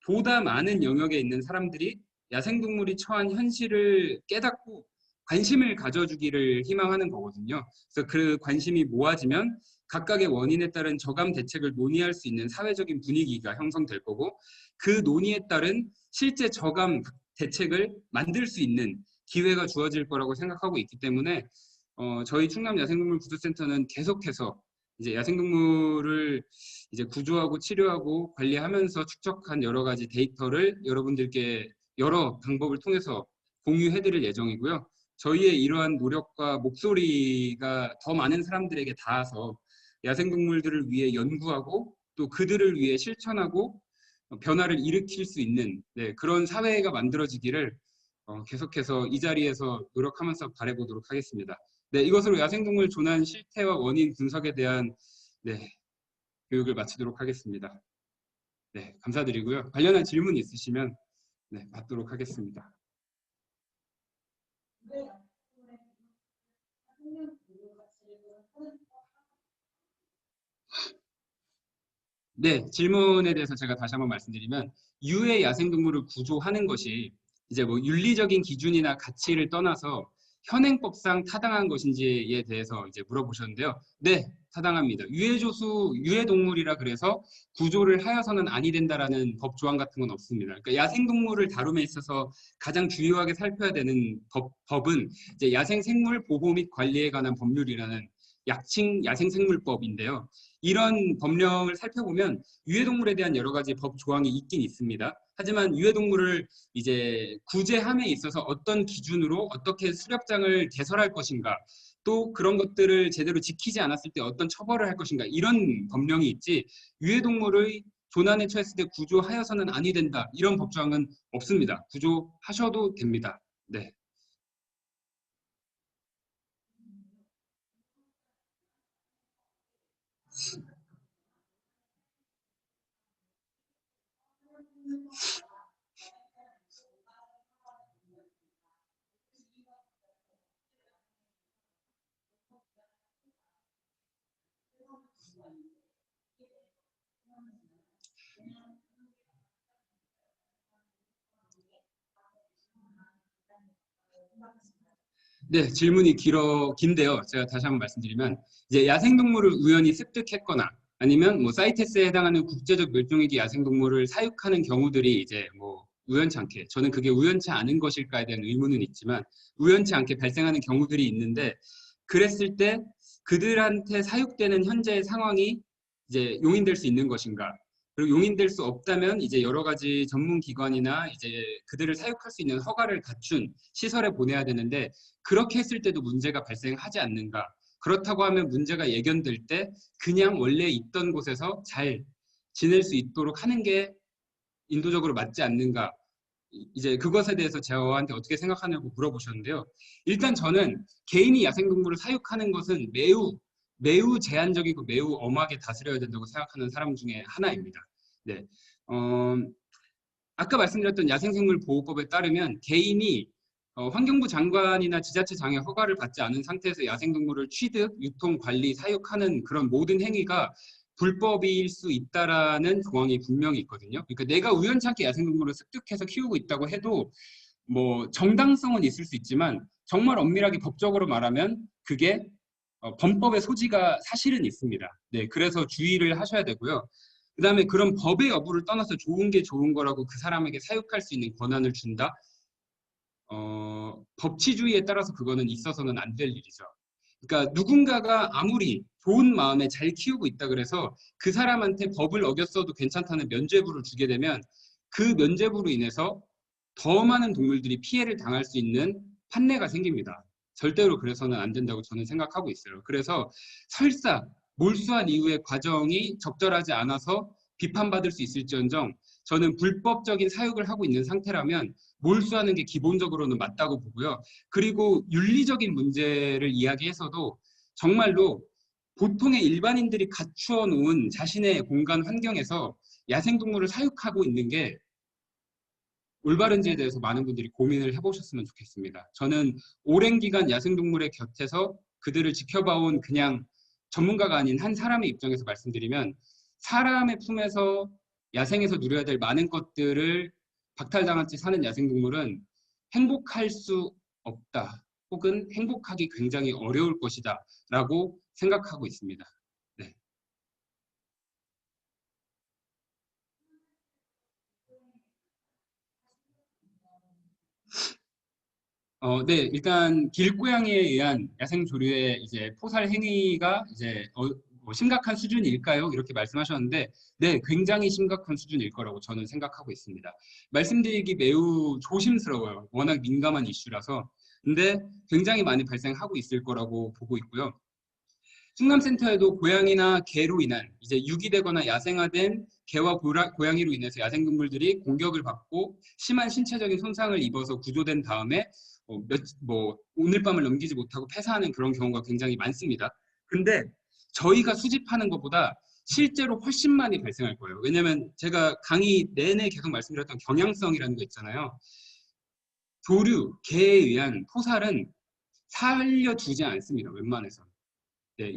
보다 많은 영역에 있는 사람들이 야생동물이 처한 현실을 깨닫고 관심을 가져주기를 희망하는 거거든요. 그래서 그 관심이 모아지면 각각의 원인에 따른 저감 대책을 논의할 수 있는 사회적인 분위기가 형성될 거고 그 논의에 따른 실제 저감 대책을 만들 수 있는 기회가 주어질 거라고 생각하고 있기 때문에 저희 충남 야생동물 구조센터는 계속해서 이제 야생동물을 이제 구조하고 치료하고 관리하면서 축적한 여러 가지 데이터를 여러분들께 여러 방법을 통해서 공유해드릴 예정이고요. 저희의 이러한 노력과 목소리가 더 많은 사람들에게 닿아서 야생동물들을 위해 연구하고 또 그들을 위해 실천하고 변화를 일으킬 수 있는 그런 사회가 만들어지기를 계속해서 이 자리에서 노력하면서 바라보도록 하겠습니다. 네, 이것으로 야생동물 조난 실태와 원인 분석에 대한 교육을 마치도록 하겠습니다. 네, 감사드리고요. 관련한 질문 있으시면 받도록 하겠습니다. 네, 질문에 대해서 제가 다시 한번 말씀드리면 유해 야생동물을 구조하는 것이 이제 뭐 윤리적인 기준이나 가치를 떠나서 현행법상 타당한 것인지에 대해서 이제 물어보셨는데요. 네, 타당합니다. 유해조수, 유해동물이라 그래서 구조를 하여서는 아니 된다라는 법 조항 같은 건 없습니다. 그러니까 야생동물을 다룸에 있어서 가장 중요하게 살펴야 되는 법은 이제 야생생물 보호 및 관리에 관한 법률이라는 약칭 야생생물법인데요. 이런 법령을 살펴보면 유해동물에 대한 여러 가지 법 조항이 있긴 있습니다. 하지만 유해동물을 이제 구제함에 있어서 어떤 기준으로 어떻게 수렵장을 개설할 것인가, 또 그런 것들을 제대로 지키지 않았을 때 어떤 처벌을 할 것인가, 이런 법령이 있지 유해동물의 조난에 처했을 때 구조하여서는 아니 된다, 이런 법조항은 없습니다. 구조하셔도 됩니다. 네. 네, 질문이 긴데요. 제가 다시 한번 말씀드리면, 이제 야생동물을 우연히 습득했거나 아니면 뭐 사이테스에 해당하는 국제적 멸종위기 야생동물을 사육하는 경우들이 이제 뭐 우연치 않게, 저는 그게 우연치 않은 것일까에 대한 의문은 있지만 우연치 않게 발생하는 경우들이 있는데, 그랬을 때 그들한테 사육되는 현재의 상황이 이제 용인될 수 있는 것인가? 그리고 용인될 수 없다면 이제 여러 가지 전문 기관이나 이제 그들을 사육할 수 있는 허가를 갖춘 시설에 보내야 되는데, 그렇게 했을 때도 문제가 발생하지 않는가? 그렇다고 하면 문제가 예견될 때 그냥 원래 있던 곳에서 잘 지낼 수 있도록 하는 게 인도적으로 맞지 않는가? 이제 그것에 대해서 저한테 어떻게 생각하냐고 물어보셨는데요. 일단 저는 개인이 야생동물을 사육하는 것은 매우 제한적이고 매우 엄하게 다스려야 된다고 생각하는 사람 중에 하나입니다. 네. 아까 말씀드렸던 야생생물보호법에 따르면 개인이 환경부 장관이나 지자체 장의 허가를 받지 않은 상태에서 야생동물을 취득, 유통, 관리, 사육하는 그런 모든 행위가 불법일 수 있다라는 조항이 분명히 있거든요. 그러니까 내가 우연찮게 야생동물을 습득해서 키우고 있다고 해도 뭐 정당성은 있을 수 있지만 정말 엄밀하게 법적으로 말하면 그게 범법의 소지가 사실은 있습니다. 네, 그래서 주의를 하셔야 되고요. 그다음에 그런 법의 여부를 떠나서 좋은 게 좋은 거라고 그 사람에게 사육할 수 있는 권한을 준다. 법치주의에 따라서 그거는 있어서는 안 될 일이죠. 그러니까 누군가가 아무리 좋은 마음에 잘 키우고 있다 그래서 그 사람한테 법을 어겼어도 괜찮다는 면죄부를 주게 되면 그 면죄부로 인해서 더 많은 동물들이 피해를 당할 수 있는 판례가 생깁니다. 절대로 그래서는 안 된다고 저는 생각하고 있어요. 그래서 설사 몰수한 이후의 과정이 적절하지 않아서 비판받을 수 있을지언정 저는 불법적인 사육을 하고 있는 상태라면 몰수하는 게 기본적으로는 맞다고 보고요. 그리고 윤리적인 문제를 이야기해서도 정말로 보통의 일반인들이 갖추어 놓은 자신의 공간 환경에서 야생동물을 사육하고 있는 게 올바른지에 대해서 많은 분들이 고민을 해보셨으면 좋겠습니다. 저는 오랜 기간 야생동물의 곁에서 그들을 지켜봐온 그냥 전문가가 아닌 한 사람의 입장에서 말씀드리면 사람의 품에서 야생에서 누려야 될 많은 것들을 박탈당한 채 사는 야생동물은 행복할 수 없다. 혹은 행복하기 굉장히 어려울 것이다. 라고 생각하고 있습니다. 네. 네, 일단 길고양이에 의한 야생 조류의 이제 포살 행위가 이제 뭐 심각한 수준일까요? 이렇게 말씀하셨는데, 네, 굉장히 심각한 수준일 거라고 저는 생각하고 있습니다. 말씀드리기 매우 조심스러워요. 워낙 민감한 이슈라서. 근데 굉장히 많이 발생하고 있을 거라고 보고 있고요. 충남센터에도 고양이나 개로 인한 이제 유기되거나 야생화된 개와 고양이로 인해서 야생동물들이 공격을 받고 심한 신체적인 손상을 입어서 구조된 다음에 오늘 밤을 넘기지 못하고 폐사하는 그런 경우가 굉장히 많습니다. 근데 저희가 수집하는 것보다 실제로 훨씬 많이 발생할 거예요. 왜냐하면 제가 강의 내내 계속 말씀드렸던 경향성이라는 거 있잖아요. 조류, 개에 의한 포살은 살려주지 않습니다. 웬만해서는. 네,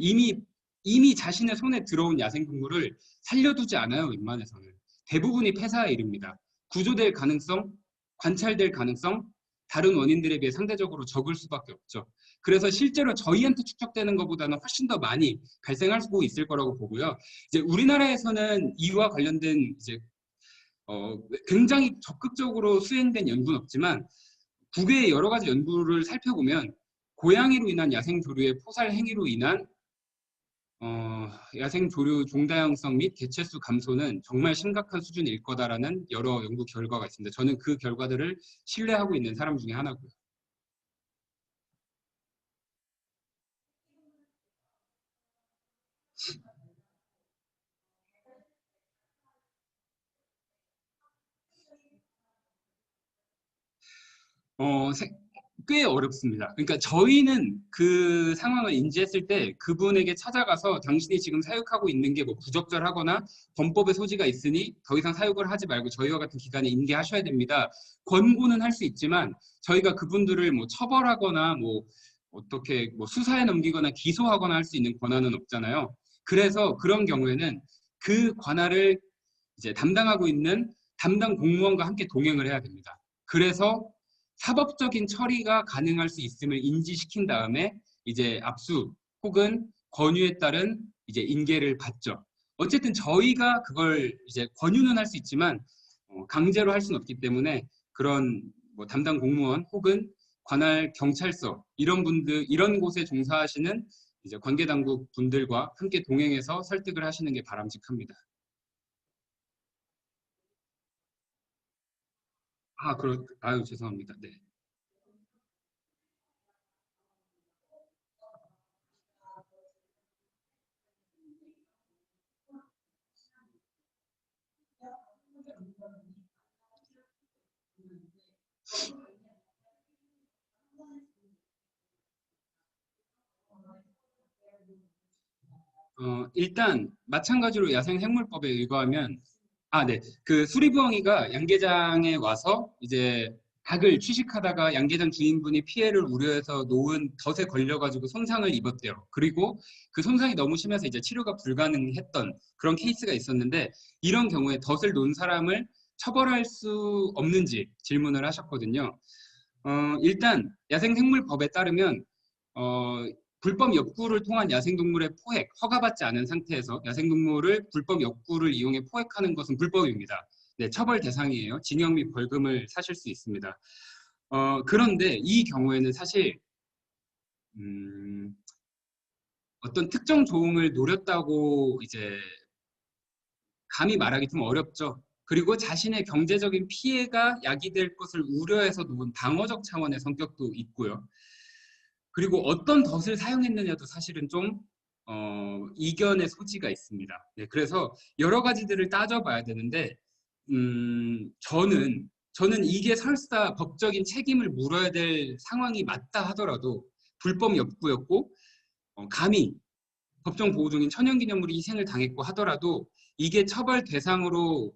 이미 자신의 손에 들어온 야생동물을 살려두지 않아요, 웬만해서는. 대부분이 폐사에 이릅니다. 구조될 가능성, 관찰될 가능성, 다른 원인들에 비해 상대적으로 적을 수밖에 없죠. 그래서 실제로 저희한테 축적되는 것보다는 훨씬 더 많이 발생할 수 있을 거라고 보고요. 이제 우리나라에서는 이와 관련된 이제 굉장히 적극적으로 수행된 연구는 없지만 국외의 여러 가지 연구를 살펴보면 고양이로 인한 야생 조류의 포살 행위로 인한 야생 조류 종다양성 및 개체수 감소는 정말 심각한 수준일 거다라는 여러 연구 결과가 있습니다. 저는 그 결과들을 신뢰하고 있는 사람 중에 하나고요. 어, 꽤 어렵습니다. 그러니까 저희는 그 상황을 인지했을 때 그분에게 찾아가서 당신이 지금 사육하고 있는 게 뭐 부적절하거나 범법의 소지가 있으니 더 이상 사육을 하지 말고 저희와 같은 기관에 인계하셔야 됩니다. 권고는 할 수 있지만 저희가 그분들을 뭐 처벌하거나 뭐 어떻게 뭐 수사에 넘기거나 기소하거나 할 수 있는 권한은 없잖아요. 그래서 그런 경우에는 그 관할을 이제 담당하고 있는 담당 공무원과 함께 동행을 해야 됩니다. 그래서 사법적인 처리가 가능할 수 있음을 인지시킨 다음에 이제 압수 혹은 권유에 따른 이제 인계를 받죠. 어쨌든 저희가 그걸 이제 권유는 할 수 있지만 강제로 할 수는 없기 때문에 그런 뭐 담당 공무원 혹은 관할 경찰서 이런 분들 이런 곳에 종사하시는 이제 관계 당국 분들과 함께 동행해서 설득을 하시는 게 바람직합니다. 아유 죄송합니다. 네. 일단 마찬가지로 야생생물법에 의거하면 네. 그 수리부엉이가 양계장에 와서 이제 닭을 취식하다가 양계장 주인분이 피해를 우려해서 놓은 덫에 걸려가지고 손상을 입었대요. 그리고 그 손상이 너무 심해서 이제 치료가 불가능했던 그런 케이스가 있었는데 이런 경우에 덫을 놓은 사람을 처벌할 수 없는지 질문을 하셨거든요. 일단 야생생물법에 따르면 어, 불법 입구를 통한 야생동물의 포획, 허가받지 않은 상태에서 야생동물을 불법 입구를 이용해 포획하는 것은 불법입니다. 네, 처벌 대상이에요. 징역 및 벌금을 사실 수 있습니다. 그런데 이 경우에는 사실 음, 어떤 특정 조응을 노렸다고 이제 감히 말하기 좀 어렵죠. 그리고 자신의 경제적인 피해가 야기될 것을 우려해서 놓은 방어적 차원의 성격도 있고요. 그리고 어떤 덫을 사용했느냐도 사실은 좀 이견의 소지가 있습니다. 네, 그래서 여러 가지들을 따져봐야 되는데 저는 이게 설사 법적인 책임을 물어야 될 상황이 맞다 하더라도 불법 엽구였고 감히 법정 보호 중인 천연기념물이 희생을 당했고 하더라도 이게 처벌 대상으로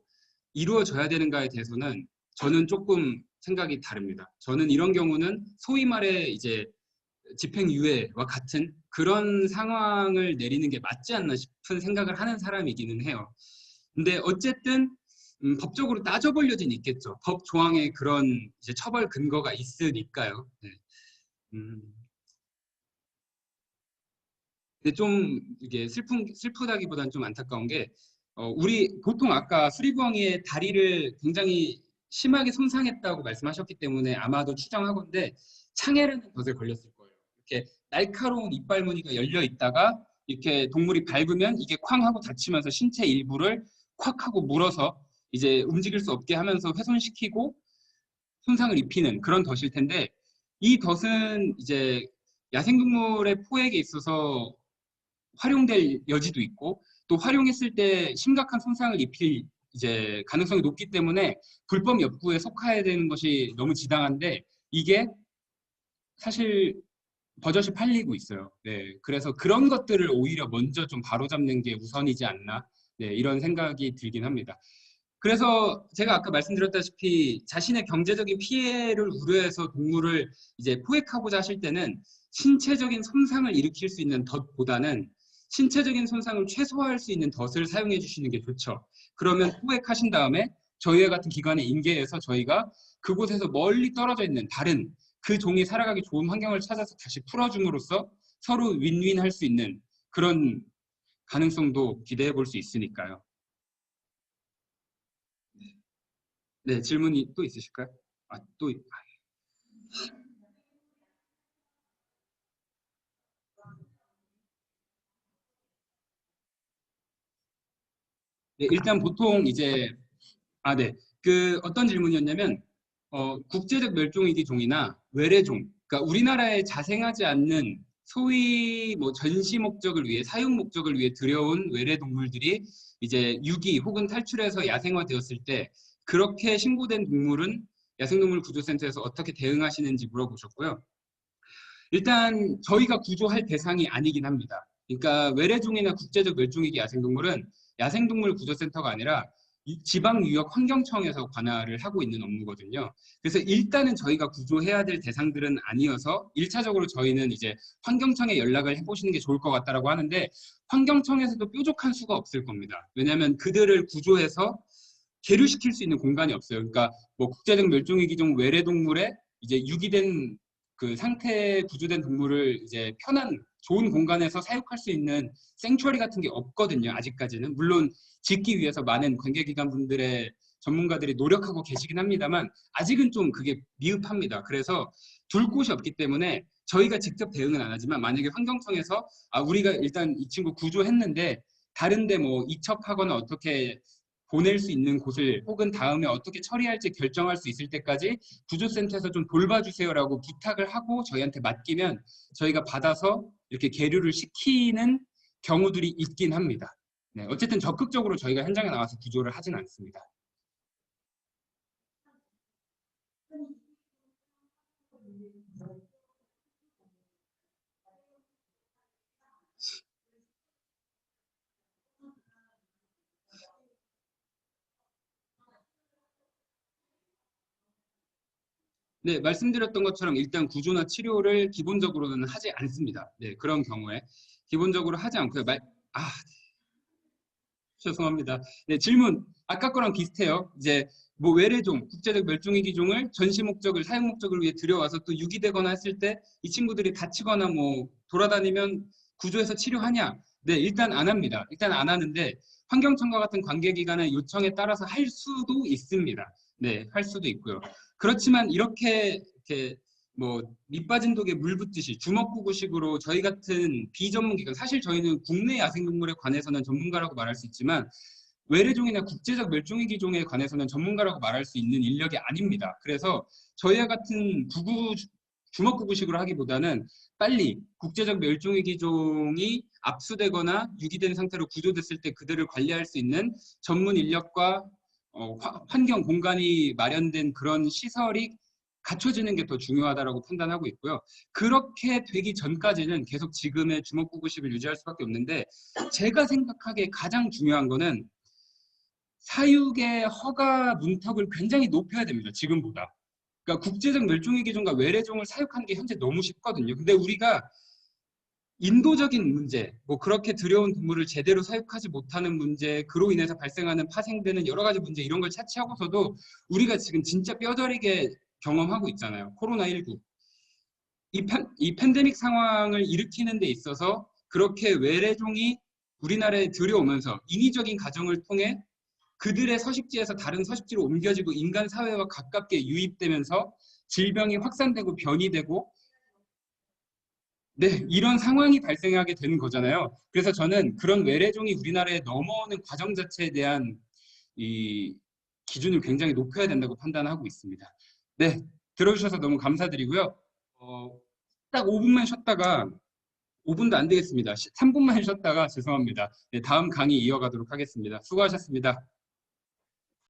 이루어져야 되는가에 대해서는 저는 조금 생각이 다릅니다. 저는 이런 경우는 소위 말해 이제 집행유예와 같은 그런 상황을 내리는 게 맞지 않나 싶은 생각을 하는 사람이기는 해요. 근데 어쨌든 법적으로 따져볼 여지는 있겠죠. 법 조항에 그런 이제 처벌 근거가 있으니까요. 네. 음, 근데 좀 이게 슬프다기보다는 좀 안타까운 게 우리 보통 아까 수리부엉이의 다리를 굉장히 심하게 손상했다고 말씀하셨기 때문에 아마도 추정하건대 창해라는 것에 걸렸을 거예요. 이렇게 날카로운 이빨 무늬가 열려 있다가 이렇게 동물이 밟으면 이게 쾅 하고 다치면서 신체 일부를 콱 하고 물어서 이제 움직일 수 없게 하면서 훼손시키고 손상을 입히는 그런 덫일 텐데 이 덫은 이제 야생동물의 포획에 있어서 활용될 여지도 있고 또 활용했을 때 심각한 손상을 입힐 이제 가능성이 높기 때문에 불법 엽구에 속해야 되는 것이 너무 지당한데 이게 사실 버젓이 팔리고 있어요. 네, 그래서 그런 것들을 오히려 먼저 좀 바로잡는 게 우선이지 않나 네, 이런 생각이 들긴 합니다. 그래서 제가 아까 말씀드렸다시피 자신의 경제적인 피해를 우려해서 동물을 이제 포획하고자 하실 때는 신체적인 손상을 일으킬 수 있는 덫보다는 신체적인 손상을 최소화할 수 있는 덫을 사용해 주시는 게 좋죠. 그러면 포획하신 다음에 저희와 같은 기관에 인계해서 저희가 그곳에서 멀리 떨어져 있는 다른 그 종이 살아가기 좋은 환경을 찾아서 다시 풀어줌으로써 서로 윈윈 할 수 있는 그런 가능성도 기대해 볼 수 있으니까요. 네, 질문이 또 있으실까요? 네, 일단 보통 이제, 네. 그 어떤 질문이었냐면, 국제적 멸종위기 종이나 외래종, 그러니까 우리나라에 자생하지 않는 소위 뭐 전시 목적을 위해, 사육 목적을 위해 들여온 외래 동물들이 이제 유기 혹은 탈출해서 야생화되었을 때 그렇게 신고된 동물은 야생동물 구조센터에서 어떻게 대응하시는지 물어보셨고요. 일단 저희가 구조할 대상이 아니긴 합니다. 그러니까 외래종이나 국제적 멸종위기 야생동물은 야생동물 구조센터가 아니라 지방유역환경청에서 관할을 하고 있는 업무거든요. 그래서 일단은 저희가 구조해야 될 대상들은 아니어서 1차적으로 저희는 이제 환경청에 연락을 해보시는 게 좋을 것 같다라고 하는데 환경청에서도 뾰족한 수가 없을 겁니다. 왜냐하면 그들을 구조해서 계류시킬 수 있는 공간이 없어요. 그러니까 뭐 국제적 멸종위기종 외래동물에 이제 유기된 그 상태에 구조된 동물을 이제 편한 좋은 공간에서 사육할 수 있는 생츄어리 같은 게 없거든요. 아직까지는. 물론 짓기 위해서 많은 관계기관 분들의 전문가들이 노력하고 계시긴 합니다만 아직은 좀 그게 미흡합니다. 그래서 둘 곳이 없기 때문에 저희가 직접 대응은 안 하지만 만약에 환경청에서 우리가 일단 이 친구 구조했는데 다른데 뭐 이첩하거나 어떻게 보낼 수 있는 곳을 혹은 다음에 어떻게 처리할지 결정할 수 있을 때까지 구조센터에서 좀 돌봐주세요라고 부탁을 하고 저희한테 맡기면 저희가 받아서 이렇게 계류를 시키는 경우들이 있긴 합니다. 네, 어쨌든 적극적으로 저희가 현장에 나와서 구조를 하진 않습니다. 네, 말씀드렸던 것처럼 일단 구조나 치료를 기본적으로는 하지 않습니다. 네, 그런 경우에 기본적으로 하지 않고요. 죄송합니다. 네, 질문 아까 거랑 비슷해요. 이제 뭐 외래종, 국제적 멸종위기 종을 전시 목적을 사용 목적을 위해 들여와서 또 유기되거나 했을 때 이 친구들이 다치거나 뭐 돌아다니면 구조해서 치료하냐? 네, 일단 안 합니다. 일단 안 하는데 환경청과 같은 관계기관의 요청에 따라서 할 수도 있습니다. 네, 할 수도 있고요. 그렇지만 이렇게 뭐 밑빠진 독에 물 붓듯이 주먹구구식으로 저희 같은 비전문 기관, 사실 저희는 국내 야생동물에 관해서는 전문가라고 말할 수 있지만 외래종이나 국제적 멸종위기 종에 관해서는 전문가라고 말할 수 있는 인력이 아닙니다. 그래서 저희와 같은 주먹구구식으로 하기보다는 빨리 국제적 멸종위기 종이 압수되거나 유기된 상태로 구조됐을 때 그들을 관리할 수 있는 전문 인력과 환경 공간이 마련된 그런 시설이 갖춰지는 게 더 중요하다고 판단하고 있고요. 그렇게 되기 전까지는 계속 지금의 주먹구구식을 유지할 수밖에 없는데, 제가 생각하기에 가장 중요한 거는 사육의 허가 문턱을 굉장히 높여야 됩니다. 지금보다. 그러니까 국제적 멸종위 기준과 외래종을 사육하는 게 현재 너무 쉽거든요. 근데 우리가 인도적인 문제, 뭐 그렇게 들여온 동물을 제대로 사육하지 못하는 문제, 그로 인해서 발생하는 파생되는 여러 가지 문제, 이런 걸 차치하고서도 우리가 지금 진짜 뼈저리게 경험하고 있잖아요. 코로나19. 이 팬데믹 상황을 일으키는 데 있어서 그렇게 외래종이 우리나라에 들여오면서 인위적인 과정을 통해 그들의 서식지에서 다른 서식지로 옮겨지고 인간 사회와 가깝게 유입되면서 질병이 확산되고 변이되고, 네, 이런 상황이 발생하게 되는 거잖아요. 그래서 저는 그런 외래종이 우리나라에 넘어오는 과정 자체에 대한 이 기준을 굉장히 높여야 된다고 판단하고 있습니다. 네, 들어주셔서 너무 감사드리고요. 딱 5분만 쉬었다가, 5분도 안 되겠습니다. 3분만 쉬었다가 죄송합니다. 네, 다음 강의 이어가도록 하겠습니다. 수고하셨습니다.